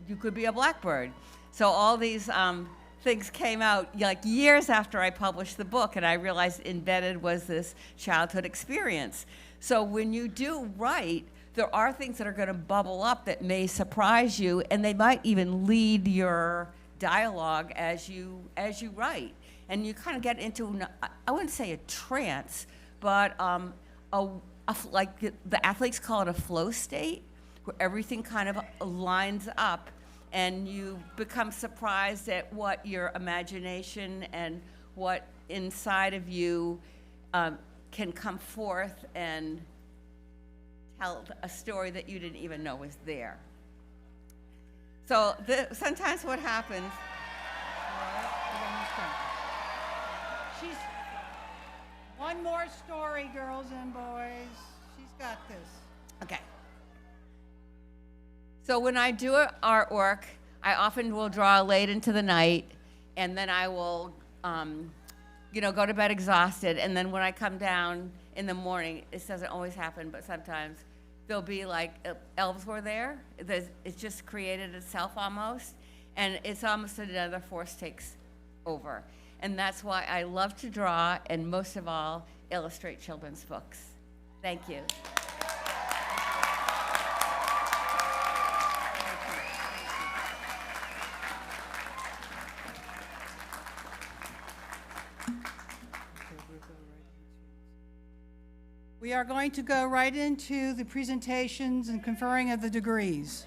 you could be a blackbird. So all these things came out like years after I published the book, and I realized embedded was this childhood experience. So when you do write, there are things that are going to bubble up that may surprise you, and they might even lead your dialogue as you write. And you kind of get into, I wouldn't say a trance, but like the athletes call it a flow state, where everything kind of lines up, and you become surprised at what your imagination and what inside of you can come forth and tell a story that you didn't even know was there. So sometimes what happens... She's one more story, girls and boys. She's got this. Okay. So when I do artwork, I often will draw late into the night, and then I will, go to bed exhausted. And then when I come down in the morning, this doesn't always happen, but sometimes there'll be like elves were there. It's just created itself almost, and it's almost another force takes over. And that's why I love to draw, and most of all, illustrate children's books. Thank you. We are going to go right into the presentations and conferring of the degrees.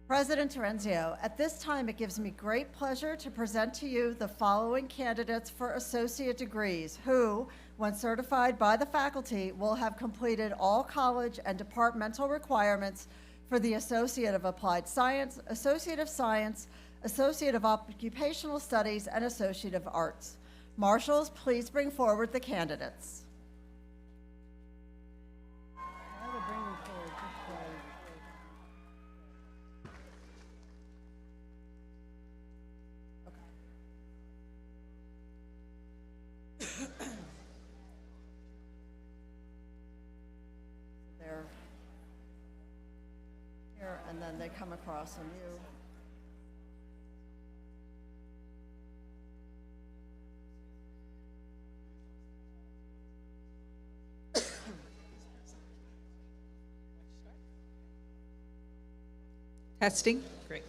President Terenzio, at this time it gives me great pleasure to present to you the following candidates for associate degrees who, when certified by the faculty, will have completed all college and departmental requirements for the Associate of Applied Science, Associate of Science, Associate of Occupational Studies, and Associate of Arts. Marshals, please bring forward the candidates. I will bring them forward. then they come across on you. Testing. Great.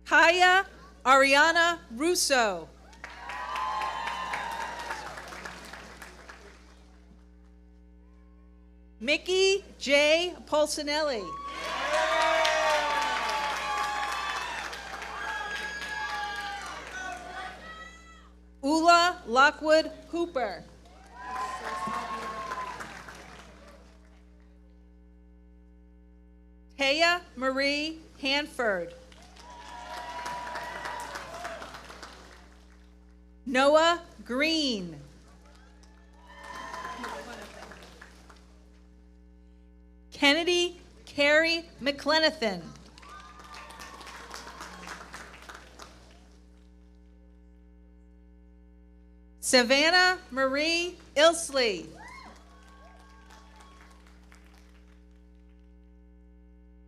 Kaya Ariana Russo. Mickey J. Polsinelli. Ula Lockwood Hooper. Taya Marie Hanford. Noah Green. Kennedy Carey McLenathan. Savannah Marie Ilsley.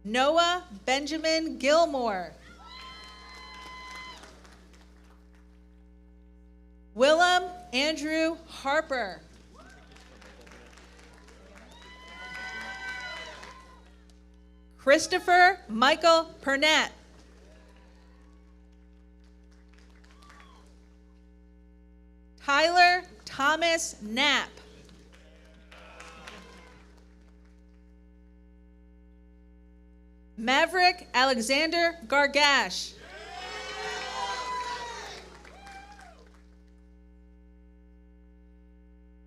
Noah Benjamin Gilmore. Willem Andrew Harper. Christopher Michael Pernat. Tyler Thomas Knapp. Maverick Alexander Gargash.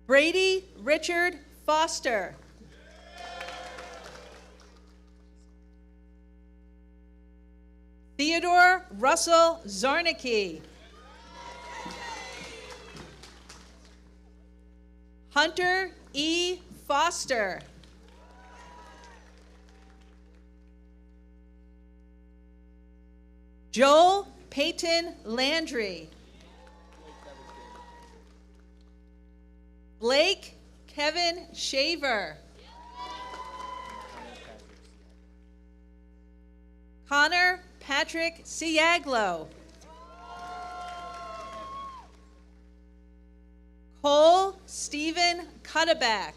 Brady Richard Foster. Theodore Russell Zarnicki. Hunter E. Foster. Joel Peyton Landry. Blake Kevin Shaver. Connor Patrick Siaglo. Cole Stephen Cuttaback.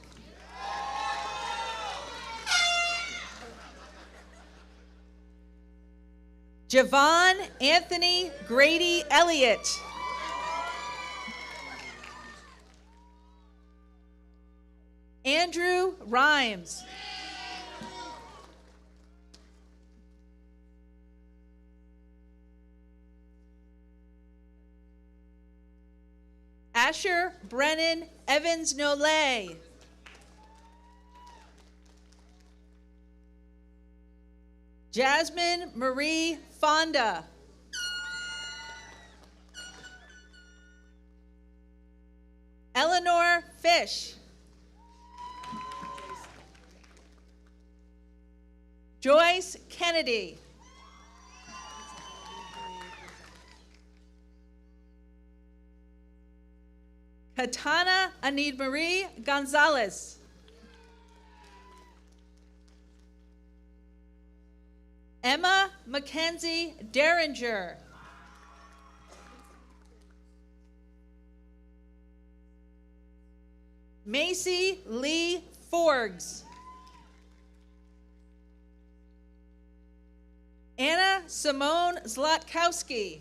Javon Anthony Grady Elliott. Andrew Rhymes. Asher Brennan Evans Nolay. Jasmine Marie Fonda. Eleanor Fish. Joyce Kennedy. Katana Anid Marie Gonzalez. Emma Mackenzie Derringer. Macy Lee Forgs. Anna Simone Zlatkowski.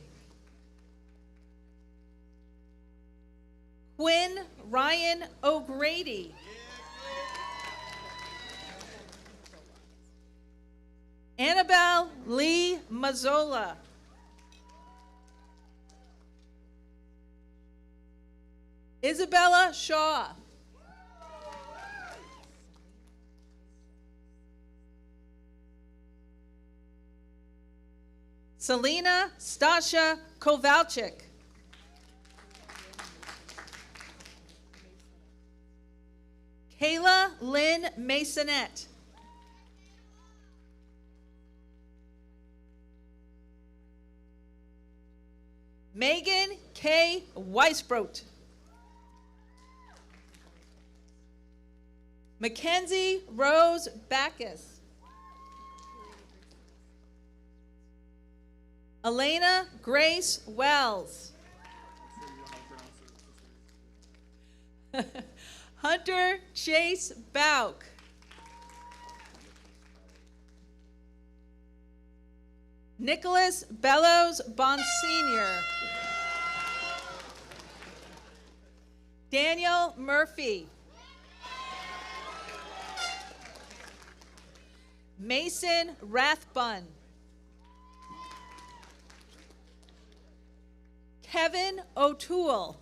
Quinn Ryan O'Grady. Annabelle Lee Mazzola. Isabella Shaw. Selena Stasha Kowalczyk. Kayla Lynn Masonette. Megan K. Weisbrot. Mackenzie Rose Backus. Elena Grace Wells. Hunter Chase Bauk. Nicholas Bellows Bonsignor. Daniel Murphy. Mason Rathbun. Kevin O'Toole.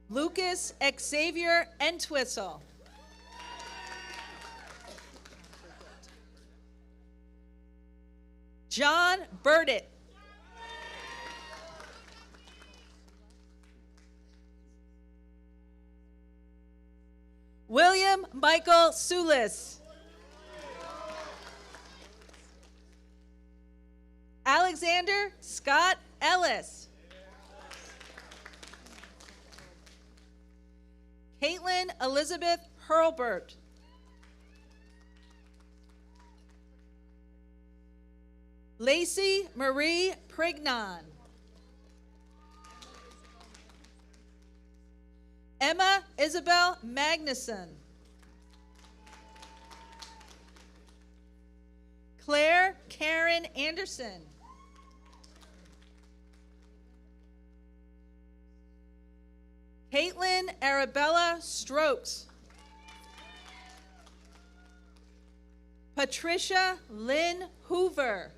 Lucas Xavier Entwistle. John Burdett. William Michael Sulis. Alexander Scott Ellis. Caitlin Elizabeth Hurlbert. Lacey Marie Prignon. Emma Isabel Magnuson. Claire Karen Anderson. Caitlin Arabella Strokes. Patricia Lynn Hoover.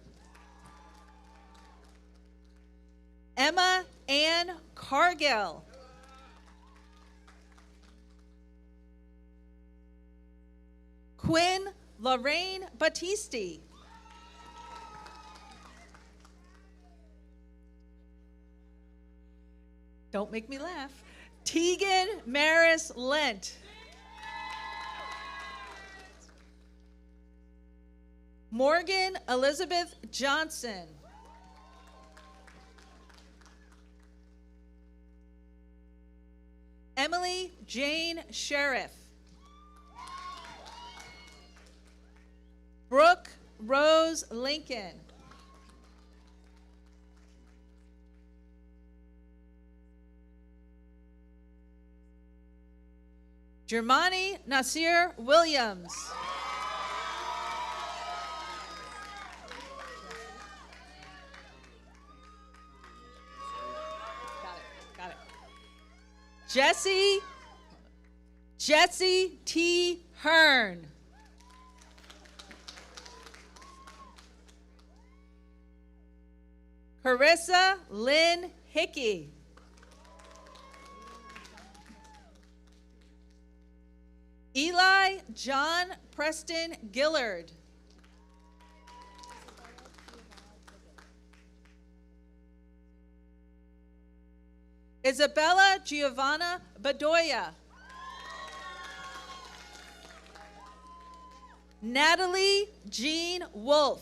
Emma Ann Cargill. Quinn Lorraine Battisti. Don't make me laugh. Tegan Maris Lent. Morgan Elizabeth Johnson. Emily Jane Sheriff. Brooke Rose Lincoln. Germani Nasir Williams. Got it. Jesse T. Hearn. Carissa Lynn Hickey. Eli John Preston Gillard. Isabella Giovanna Bedoya. Natalie Jean Wolf.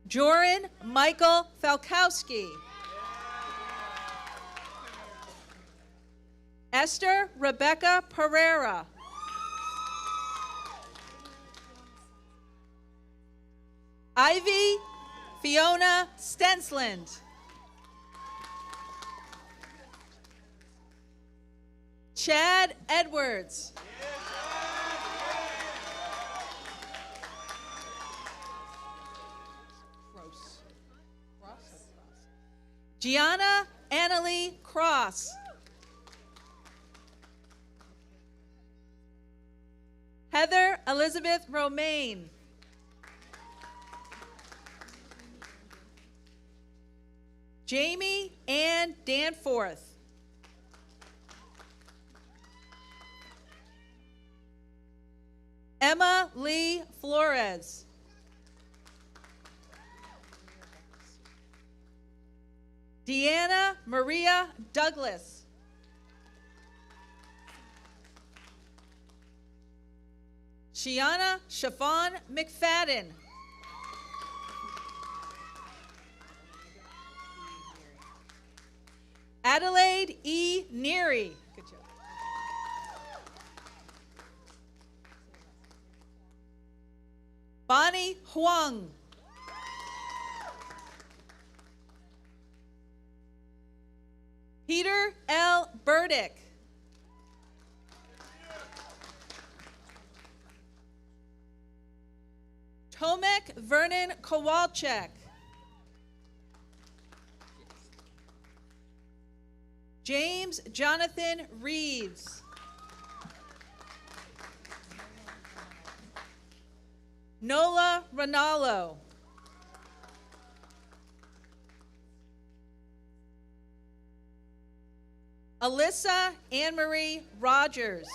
Joran Michael Falkowski. Esther Rebecca Pereira. Ivy Fiona Stensland. Chad Edwards. Gianna Annalie Cross. Heather Elizabeth Romaine. Jamie Ann Danforth. Emma Lee Flores. Deanna Maria Douglas. Shiana Siobhan McFadden. Adelaide E. Neary. Good job. Bonnie Huang. Peter L. Burdick. Tomek Vernon Kowalczyk. James Jonathan Reeves. Nola Ronaldo. Alyssa Anne-Marie Rogers.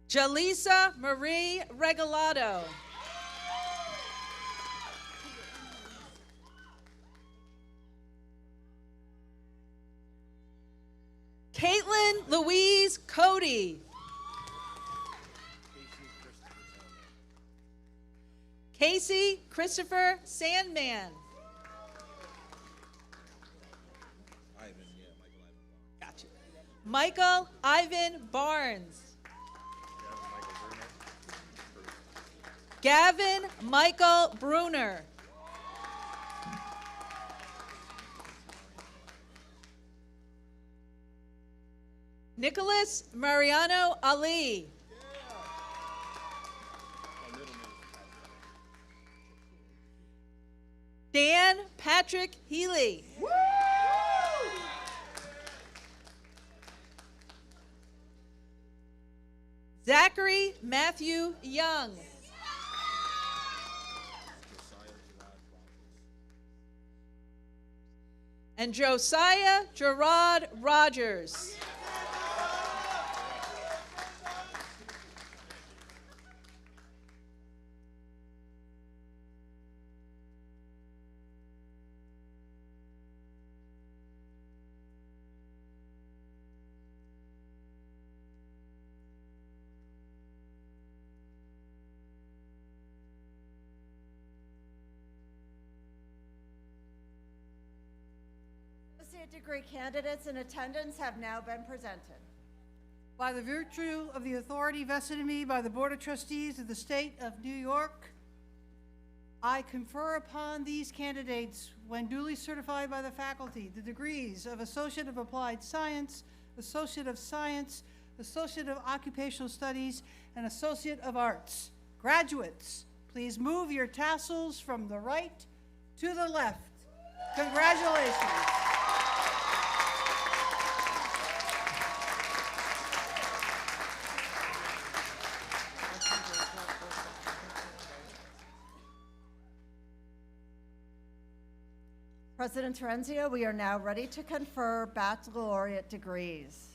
Jalisa Marie Regalado. Caitlin Louise Cody. Casey Christopher Sandman. Gotcha. Michael Ivan Barnes. Gavin Michael Bruner. Nicholas Mariano Ali. Dan Patrick Healy. Zachary Matthew Young. And Josiah Gerard Rogers. Associate degree candidates in attendance have now been presented. By the virtue of the authority vested in me by the Board of Trustees of the State of New York, I confer upon these candidates, when duly certified by the faculty, the degrees of Associate of Applied Science, Associate of Science, Associate of Occupational Studies, and Associate of Arts. Graduates, please move your tassels from the right to the left. Congratulations. President Terenzio, we are now ready to confer baccalaureate degrees.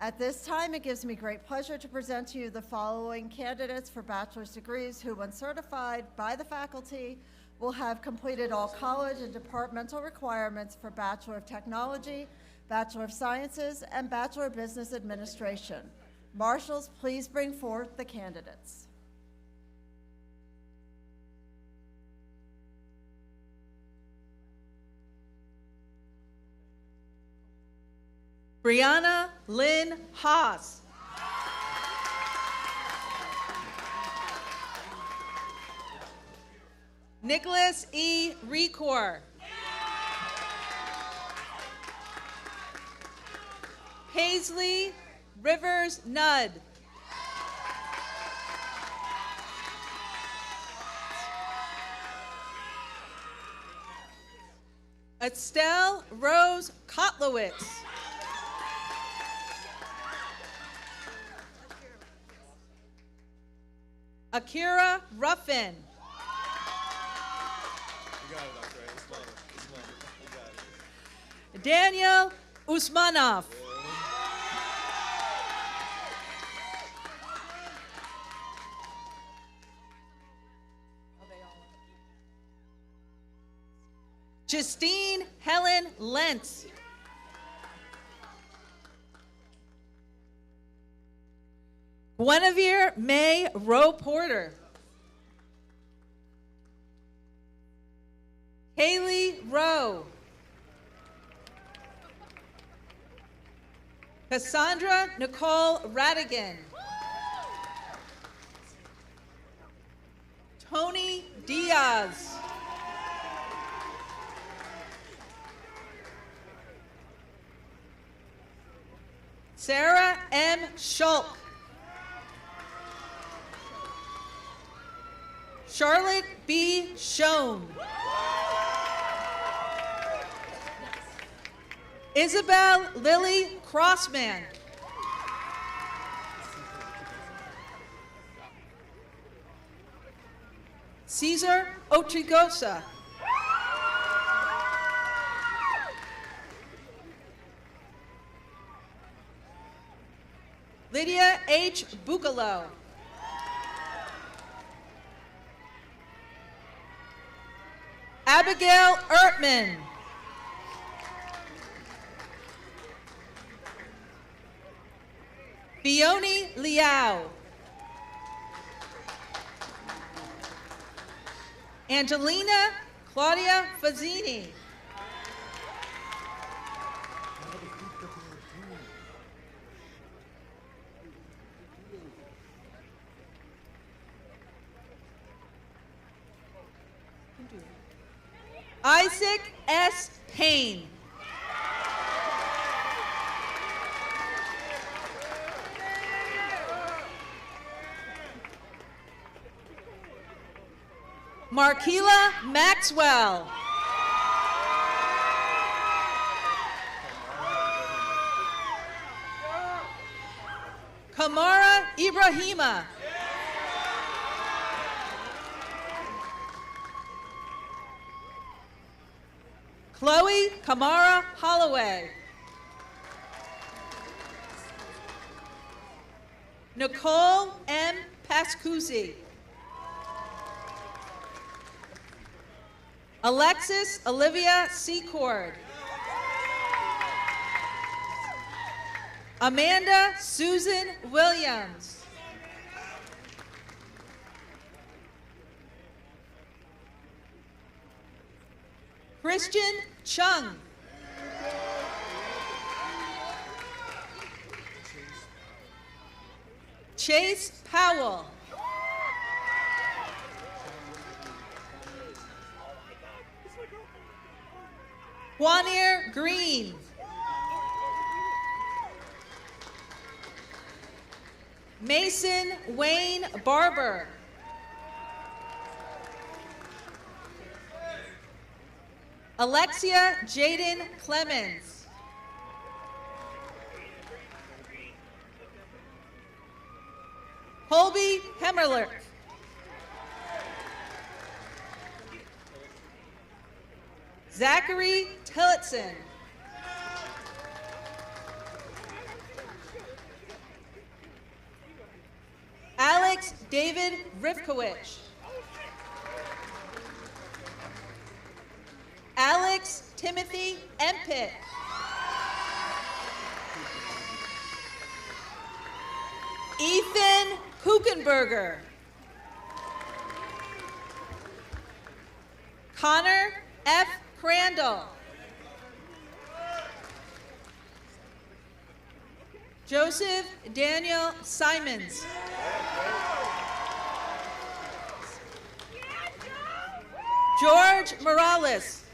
At this time, it gives me great pleasure to present to you the following candidates for bachelor's degrees who, when certified by the faculty, will have completed all college and departmental requirements for Bachelor of Technology, Bachelor of Sciences, and Bachelor of Business Administration. Marshals, please bring forth the candidates. Brianna Lynn Haas. Nicholas E. Recor. Paisley Rivers Nudd. Estelle Rose Kotlowitz. Akira Ruffin. You got it, Dr. Usmanov. You got it. Daniel Usmanov. Justine Helen Lentz. Guinevere May Rowe Porter. Haley Rowe. Cassandra Nicole Radigan. Tony Diaz. Sarah M. Schulk. Charlotte B. Schoen. Isabel Lily Crossman. Cesar Otrigosa. Lydia H. Bucalo. Abigail Ertman. Fiona Liao. Angelina Claudia Fazzini. Isaac S. Payne. Markila Maxwell. Kamara Ibrahima. Chloe Kamara Holloway. Nicole M. Pascuzzi. Alexis Olivia Secord. Amanda Susan Williams. Christian Chung. Chase Powell. Juanir Green. Mason Wayne Barber. Alexia Jaden Clemens. Colby Hemmerler. Zachary Tillotson. Alex David Rivkovich. Alex Timothy Empit. Ethan Kuchenberger. Connor F. Crandall. Joseph Daniel Simons. George Morales.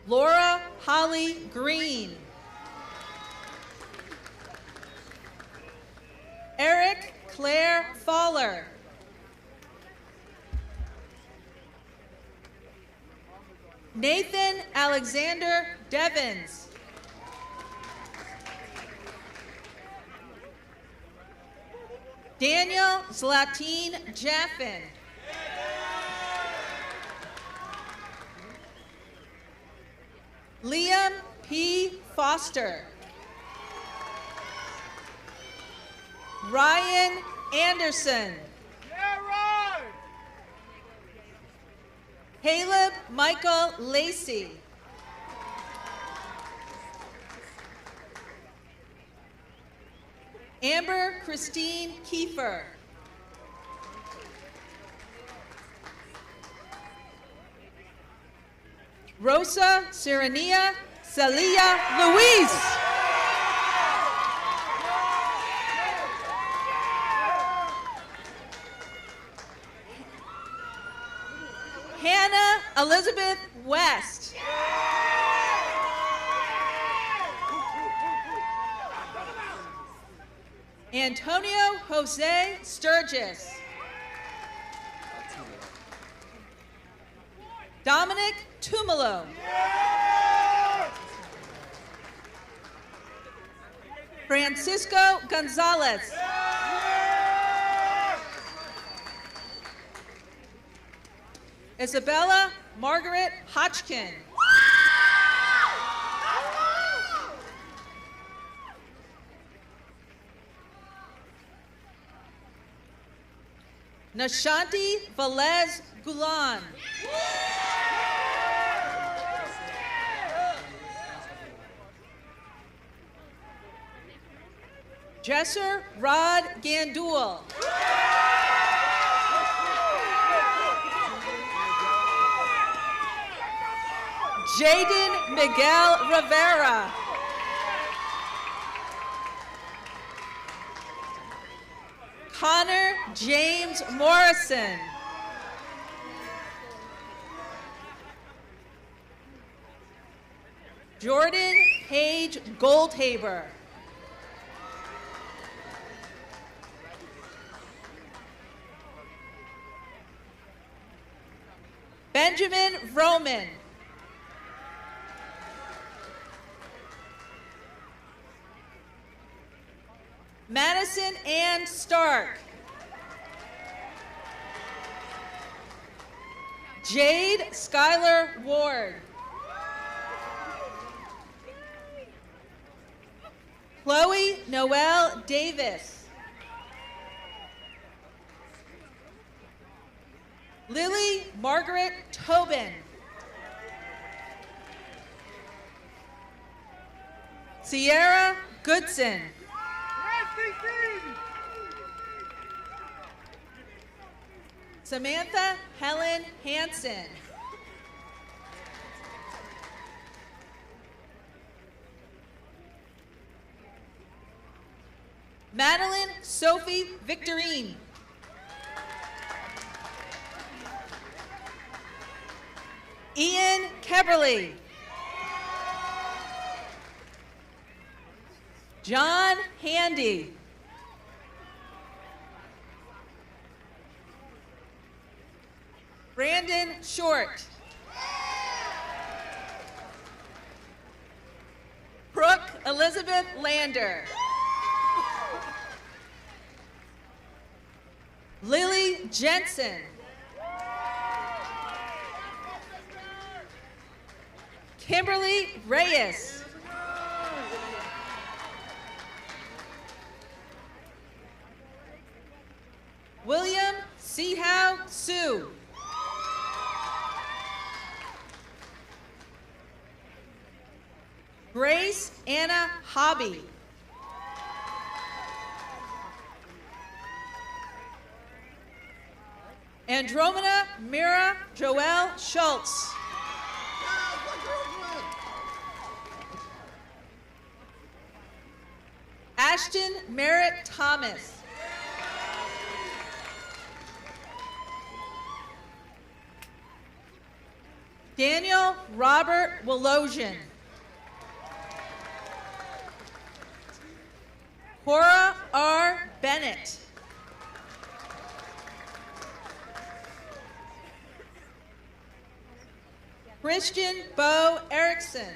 Laura Holly Green. Eric Claire Fowler. Nathan Alexander Devens. Daniel Zlatine Jaffin. Liam P. Foster. Ryan Anderson. Caleb Michael Lacey. Amber Christine Kiefer. Rosa Serenia Celia Luis. Hannah Elizabeth West. Antonio Jose Sturgis. Dominic Tumalo. Francisco Gonzalez. Isabella Margaret Hodgkin. Nashanti Velez Gulan. Jesser Rod Gandul. Jaden Miguel Rivera. Connor James Morrison. Jordan Page Goldhaber. Benjamin Vroman. Madison Ann Stark. Jade Skylar Ward. Chloe Noel Davis. Lily Margaret Tobin. Sierra Goodson. Samantha Helen Hansen. Madeline Sophie Victorine. Ian Keberly. John Handy. Brandon Short. Brooke Elizabeth Lander. Lily Jensen. Kimberly Reyes. William Sehow Sue. Grace Anna Hobby. Andromeda Mira Joelle Schultz. Ashton Merritt Thomas. Daniel Robert Wolosian. Cora R. Bennett. Christian Bo Erickson.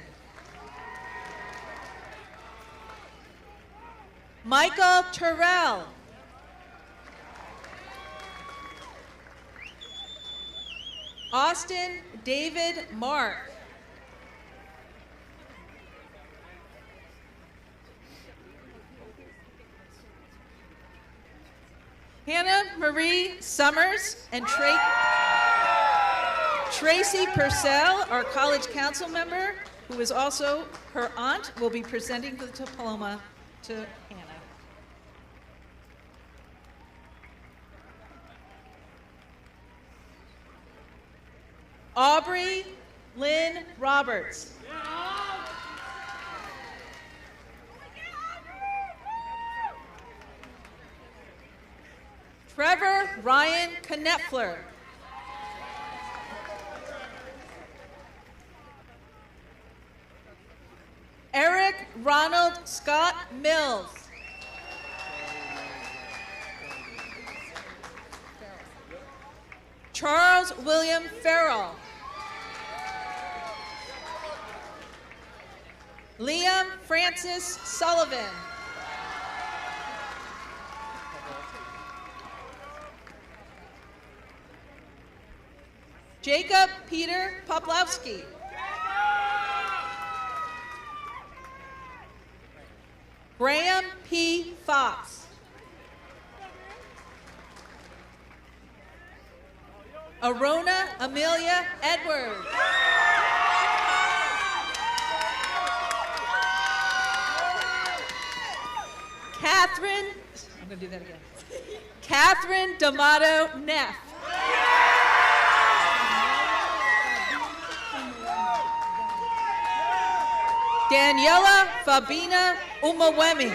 Michael Terrell. Austin David Mark. Hannah Marie Summers and Trey. Tracy Purcell, our college council member, who is also her aunt, will be presenting the diploma to Hannah. Aubrey Lynn Roberts. Trevor Ryan Knepfler. Eric Ronald Scott Mills. Charles William Farrell. Liam Francis Sullivan. Jacob Peter Poplowski. Graham P. Fox. Arona Amelia Edwards. Catherine, I'm going to do that again. Catherine D'Amato Neff. Daniela Fabina Umawemi.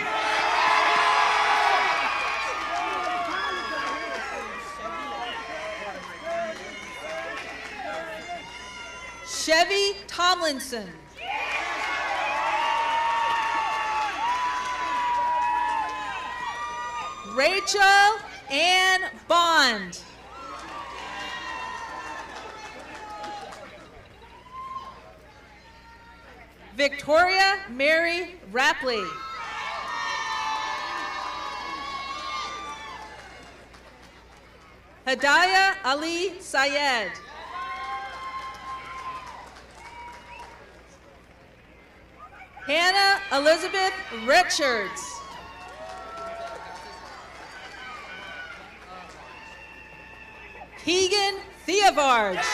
Chevy Tomlinson. Rachel Ann Bond. Victoria Mary Rapley. Hadaya Ali Sayed. Hannah Elizabeth Richards. Keegan Theovarge.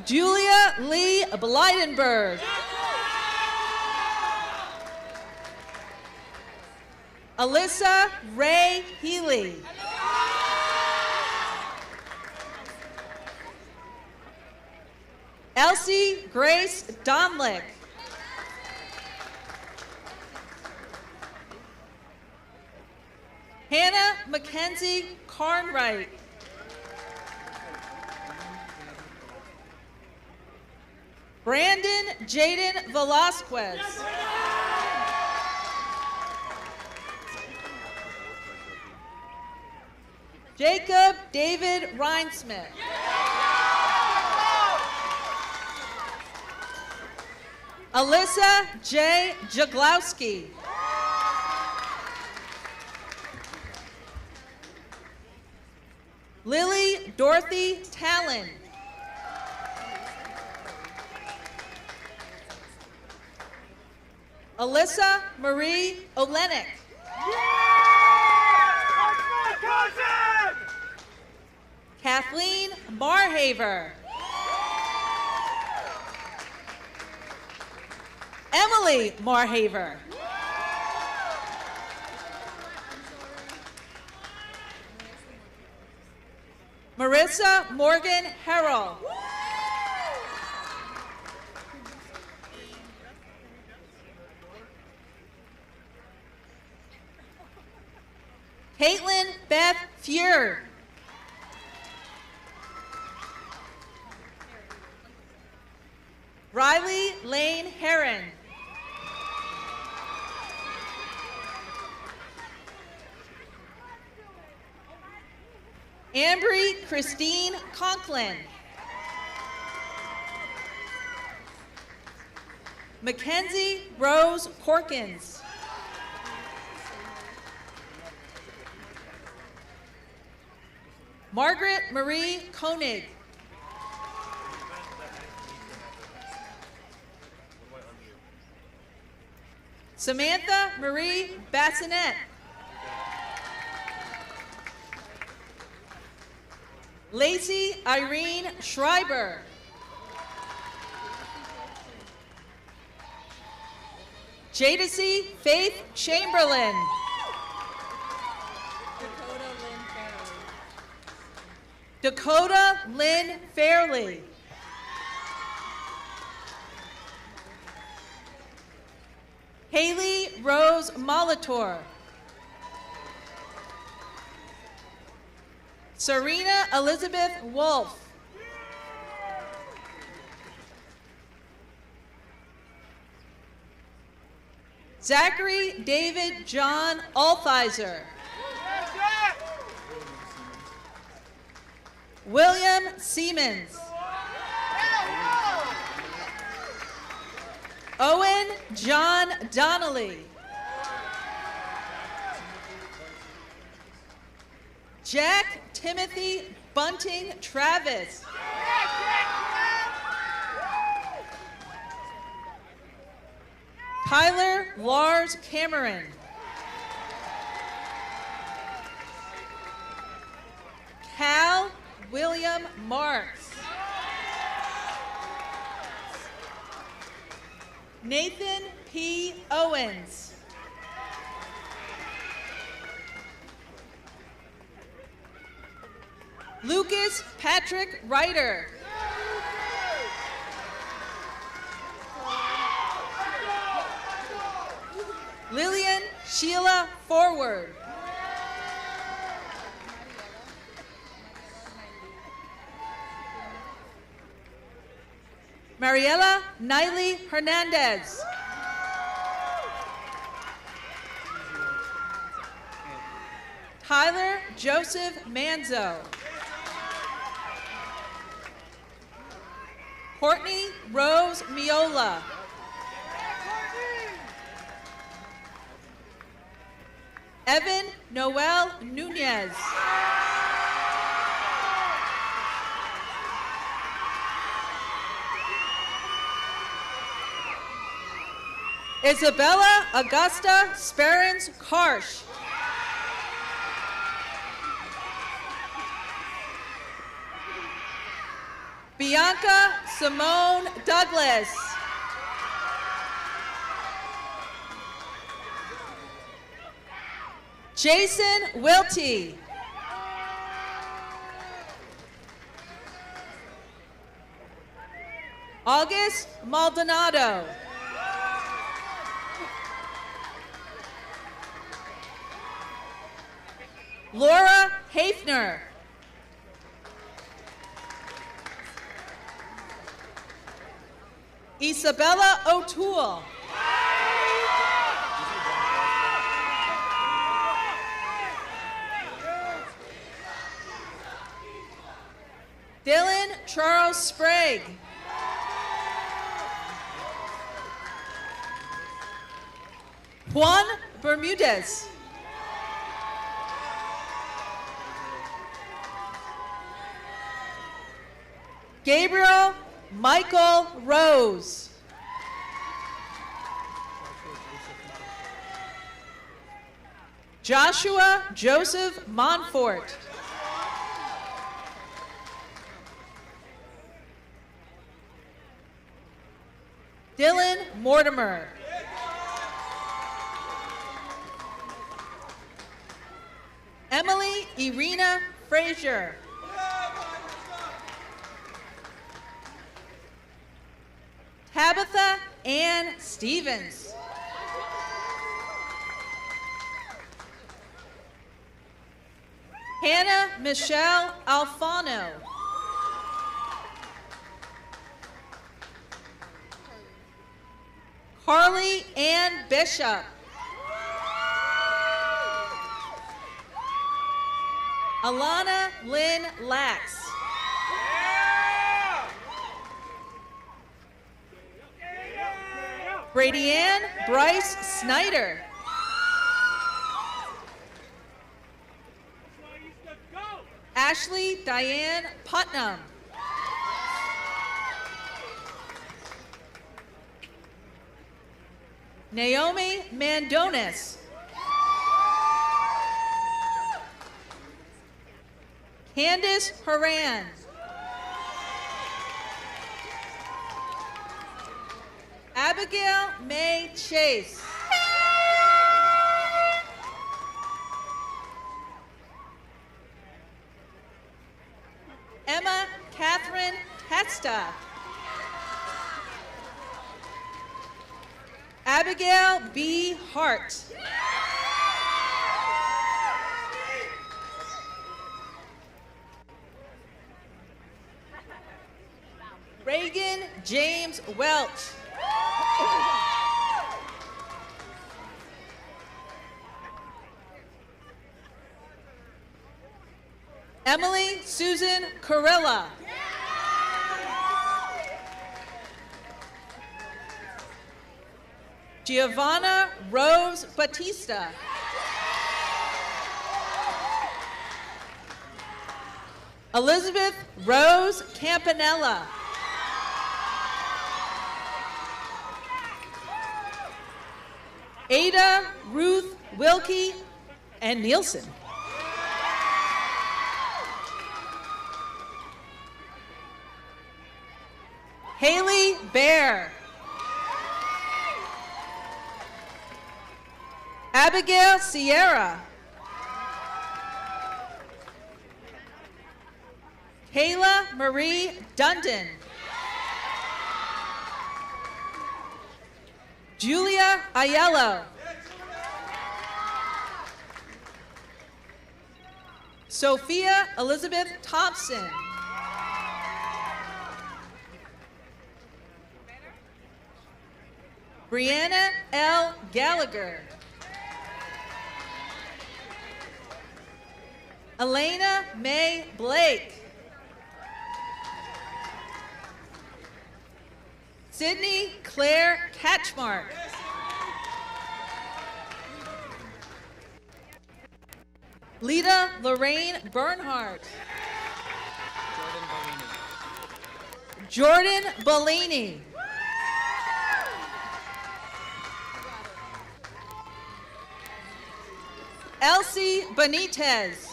Julia Lee Blydenberg. Alyssa Ray Healy. Elsie Grace Donlick. Hannah Mackenzie Carnwright. Brandon Jaden Velasquez. Jacob David Reinsmith. Alyssa J. Jaglowski. Lily Dorothy Talon. Alyssa Marie Olenek. Kathleen Marhaver. Emily Marhaver. Marissa Morgan Harrell. Caitlin Beth Fuhr. Riley Lane Heron. Ambry Christine Conklin. Mackenzie Rose Corkins. Margaret Marie Koenig. Samantha Marie Bassinet. Lacey Irene Schreiber. Jadacy Faith Chamberlain. Dakota Lynn Fairley. Haley Rose Molitor. Serena Elizabeth Wolf. Zachary David John Althizer. William Siemens. Owen John Donnelly. Jack Timothy Bunting Travis. Tyler Lars Cameron. Cal William Marks. Nathan P. Owens. Lucas Patrick Ryder. Lillian Sheila Forward. Mariela Niley Hernandez. Tyler Joseph Manzo. Courtney Rose Miola. Evan Noel Nunez. Isabella Augusta Sperrins Karsh. Bianca Simone Douglas. Jason Wilty. August Maldonado. Laura Hafner. Isabella O'Toole. Dylan Charles Sprague. Juan Bermudez. Gabriel Michael Rose. Joshua Joseph Montfort. Dylan Mortimer. Emily Irina Frazier. Tabitha Ann Stevens. Hannah Michelle Alfano. Carly Ann Bishop. Alana Lynn Lax. Brady Ann Bryce Snyder. Ashley Diane Putnam. Naomi Mandonis. Candace Horan. Abigail May Chase. Emma Catherine Testa. Abigail B. Hart. Reagan James Welch. Emily Susan Carilla. Giovanna Rose Batista. Elizabeth Rose Campanella. Ada Ruth Wilkie and Nielsen. Haley Bear. Abigail Sierra. Kayla Marie Dundon. Julia Aiello. Sophia Elizabeth Thompson. Brianna L. Gallagher. Elena May Blake. Sydney Claire Catchmark. Lita Lorraine Bernhardt. Jordan Bellini. Elsie Benitez.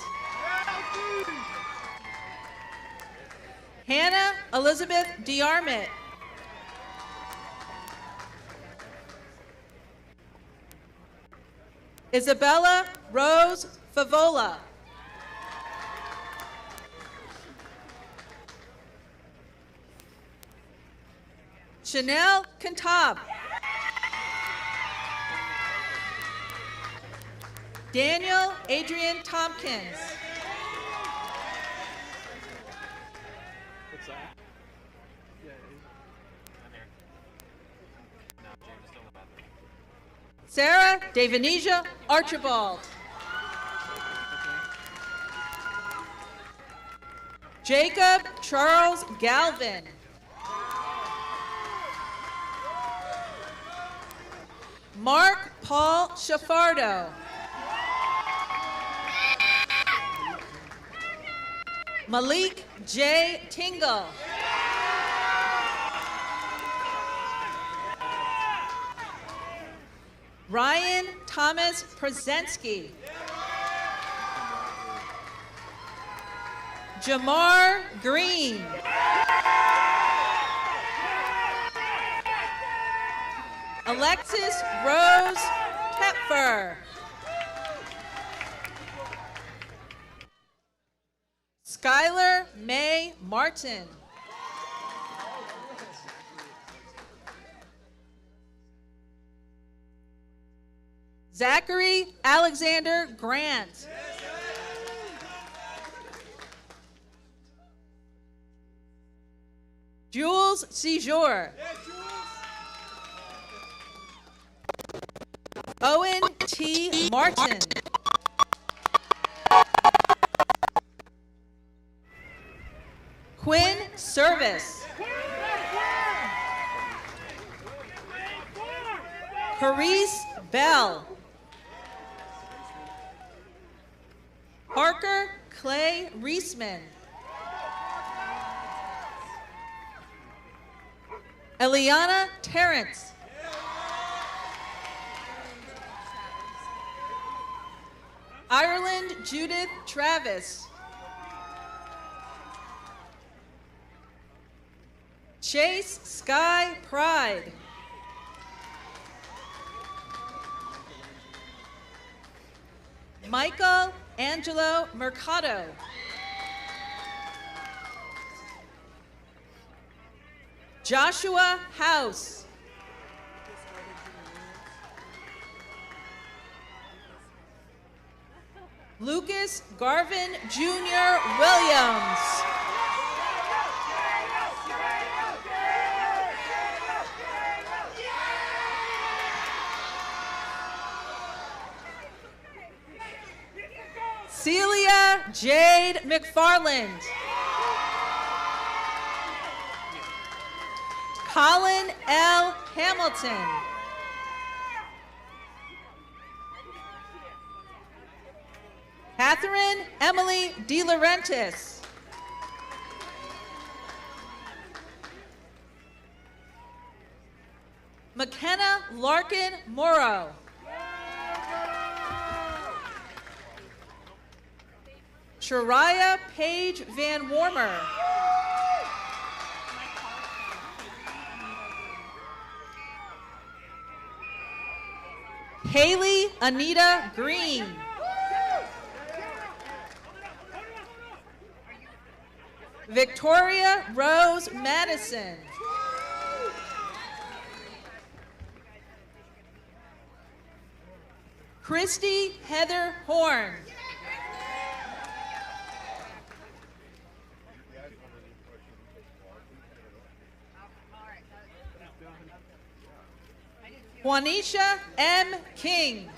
Hannah Elizabeth DiArmit. Isabella Rose Favola. Chanel Cantab. Daniel Adrian Tompkins. What's that? Sarah Devanesia Archibald. Jacob Charles Galvin. Mark Paul Shafardo. Malik J. Tingle. Ryan Thomas Przensky. Jamar Green. Alexis Rose Tepfer. Skylar May Martin. Zachary Alexander Grant. Jules Sejour. Owen T. Martin. Quinn Service. Carice Bell. Parker Clay Reisman. Eliana Terrence. Ireland Judith Travis. Chase Sky Pride. Michael Angelo Mercado. Joshua House. Lucas Garvin Jr. Williams. Celia Jade McFarland. Colin L. Hamilton. Catherine Emily De Laurentiis. McKenna Larkin Morrow. Shariah Paige Van Warmer. Haley Anita Green. Victoria Rose Madison. Christy Heather Horn. Juanisha M. King.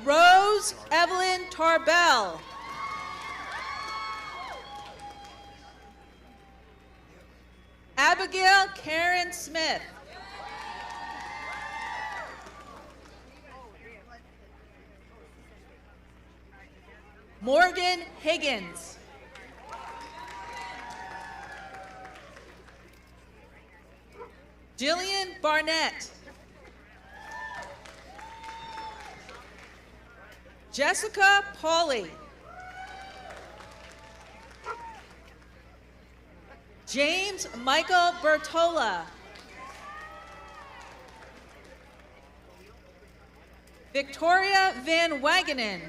Rose Evelyn Tarbell. Abigail Karen Smith. Morgan Higgins. Jillian Barnett. Jessica Pauley. James Michael Bertola. Victoria Van Wagenen.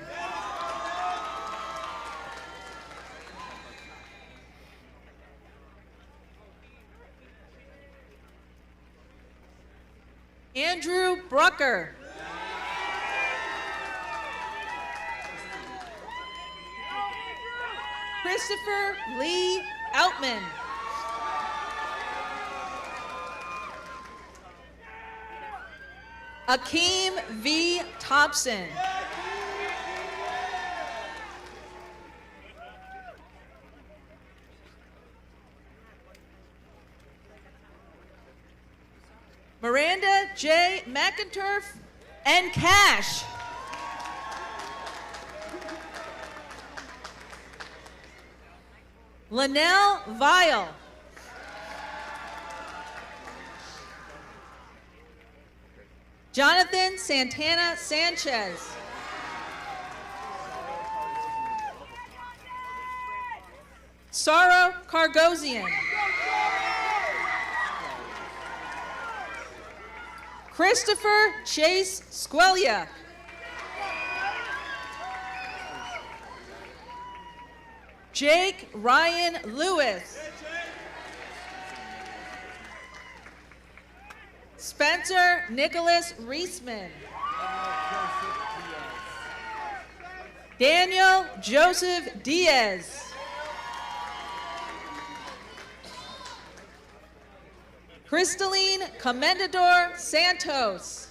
Andrew Brucker. Christopher Lee Outman. Akeem V. Thompson. Miranda J. McInturf and Cash. Linnell Vile. Jonathan Santana Sanchez. Saro Cargosian. Christopher Chase Squelia. Jake Ryan Lewis. Spencer Nicholas Reisman. Daniel Joseph Diaz. Crystalline Commendador Santos.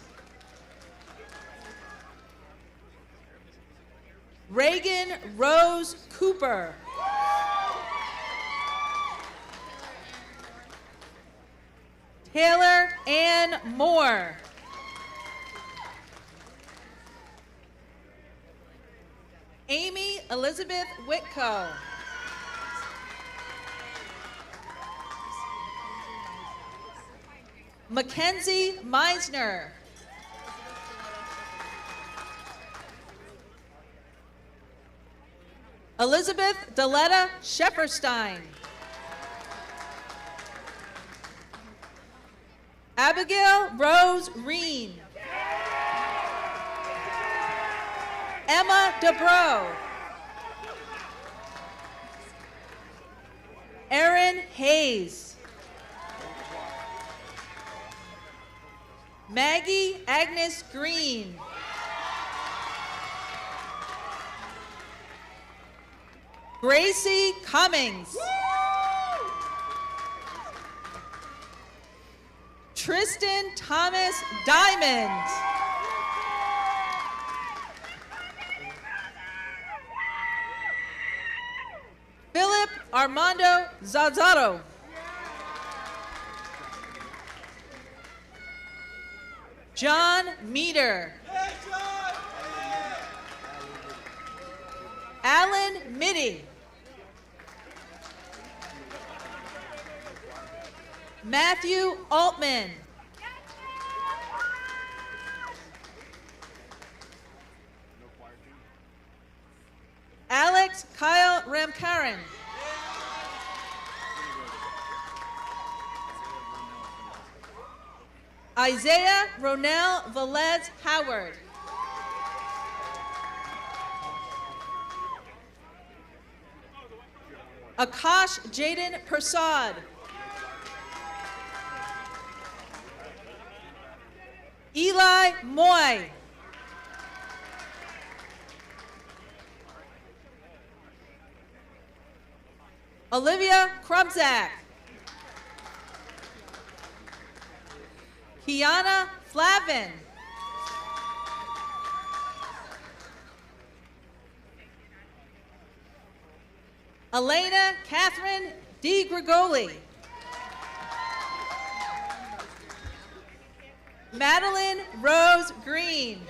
Reagan Rose Cooper. Taylor Ann Moore. Amy Elizabeth Whitco. Mackenzie Meisner. Elizabeth Deletta Shefferstein. Abigail Rose Reen. Emma DeBro. Erin Hayes. Maggie Agnes Green. Gracie Cummings. Tristan Thomas Diamond. Philip Armando Zazzaro. John Meter. Alan Mitty. Matthew Altman. Alex Kyle Ramkaran. Isaiah Ronell Velez Howard. Akash Jaden Persad. Eli Moy. Olivia Krumzak. Kiana Flavin. Elena Catherine Di Grigoli. Madeline Rose Green.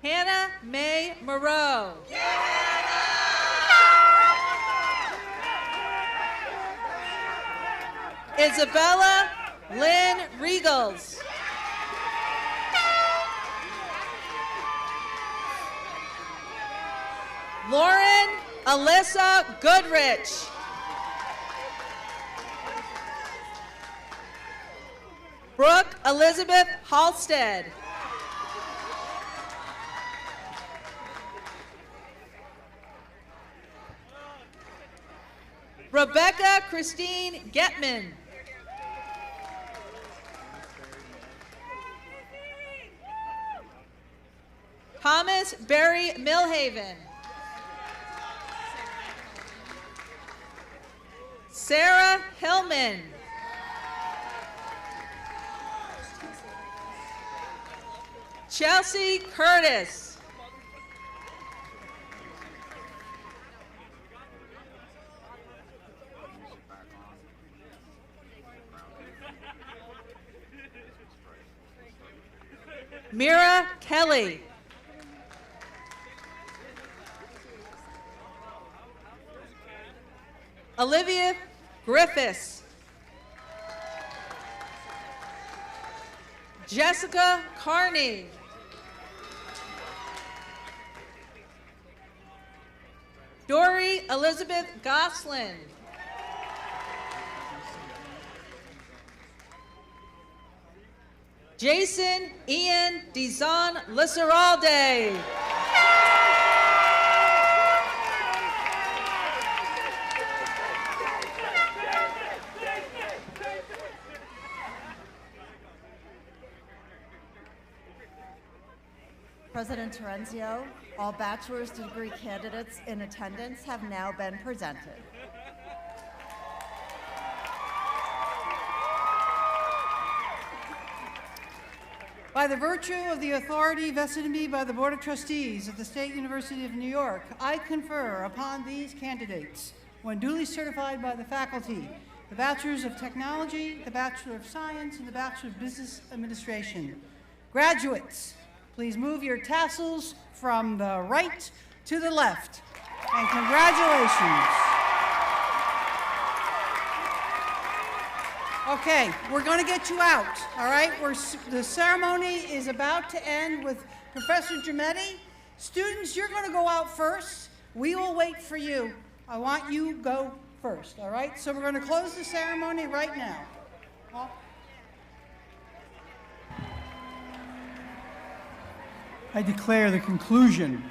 Hannah Mae Moreau. Isabella Lynn Regals. Lauren Alyssa Goodrich. Brooke Elizabeth Halstead. Rebecca Christine Getman. Thomas Barry Milhaven. Sarah Hillman. Chelsea Curtis. Mira Kelly. Olivia Griffiths. Jessica Carney. Dory Elizabeth Goslin. Jason Ian Dizon Lisseralde. President Terenzio, all bachelor's degree candidates in attendance have now been presented. By the virtue of the authority vested in me by the Board of Trustees of the State University of New York, I confer upon these candidates, when duly certified by the faculty, the Bachelor's of Technology, the Bachelor of Science, and the Bachelor of Business Administration. Graduates, please move your tassels from the right to the left. And congratulations. Okay, we're going to get you out, all right? The ceremony is about to end with Professor Giametti, students, you're going to go out first. We will wait for you. I want you to go first, all right? So we're going to close the ceremony right now. I declare the conclusion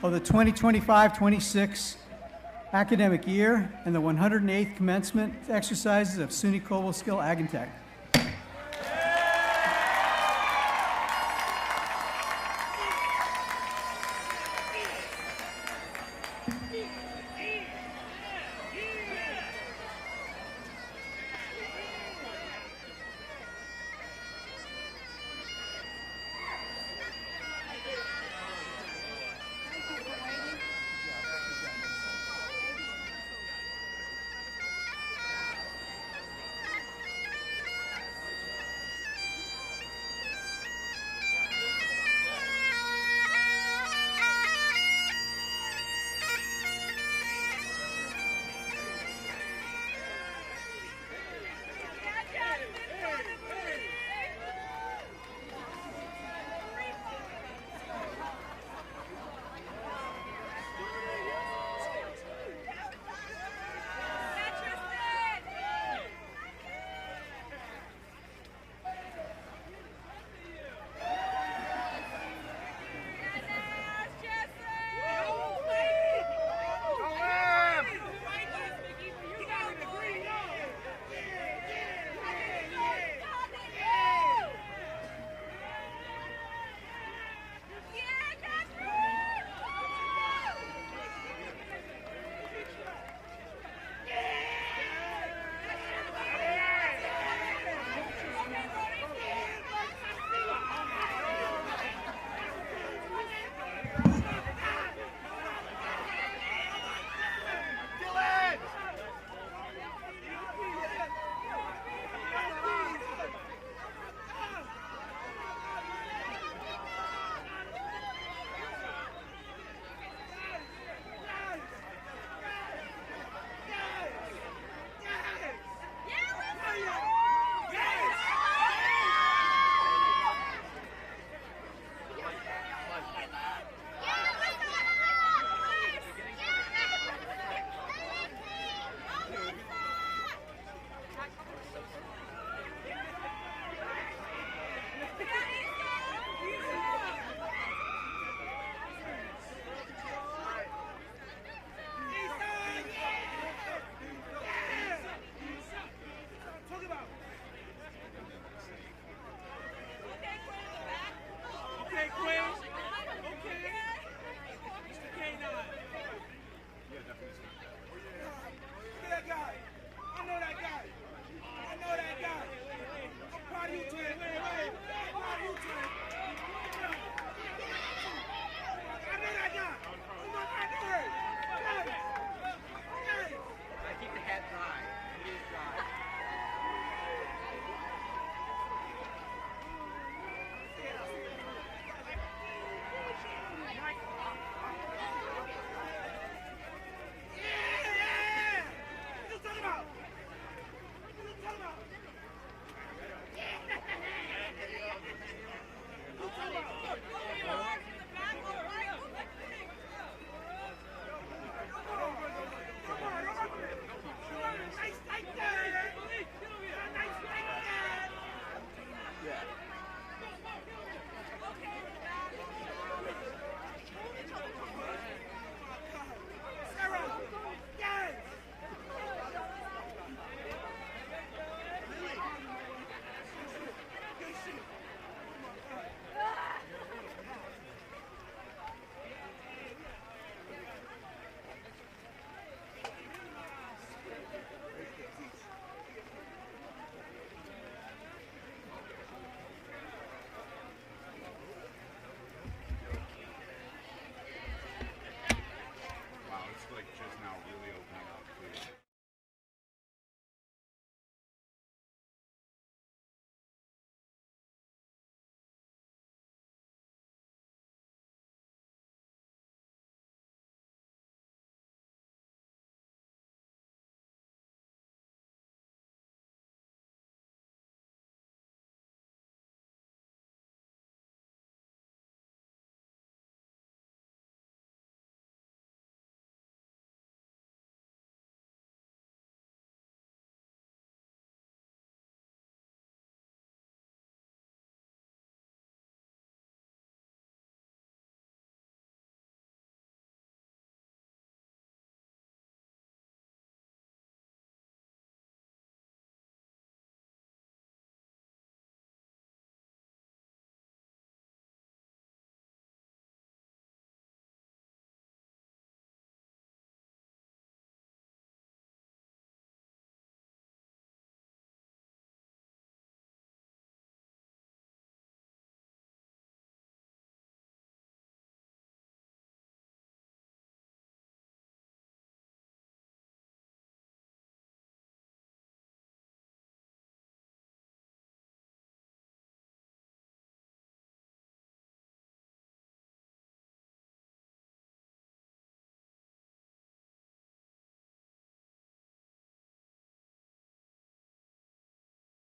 of the 2025-26 academic year and the 108th commencement exercises of SUNY Cobleskill Ag and Tech.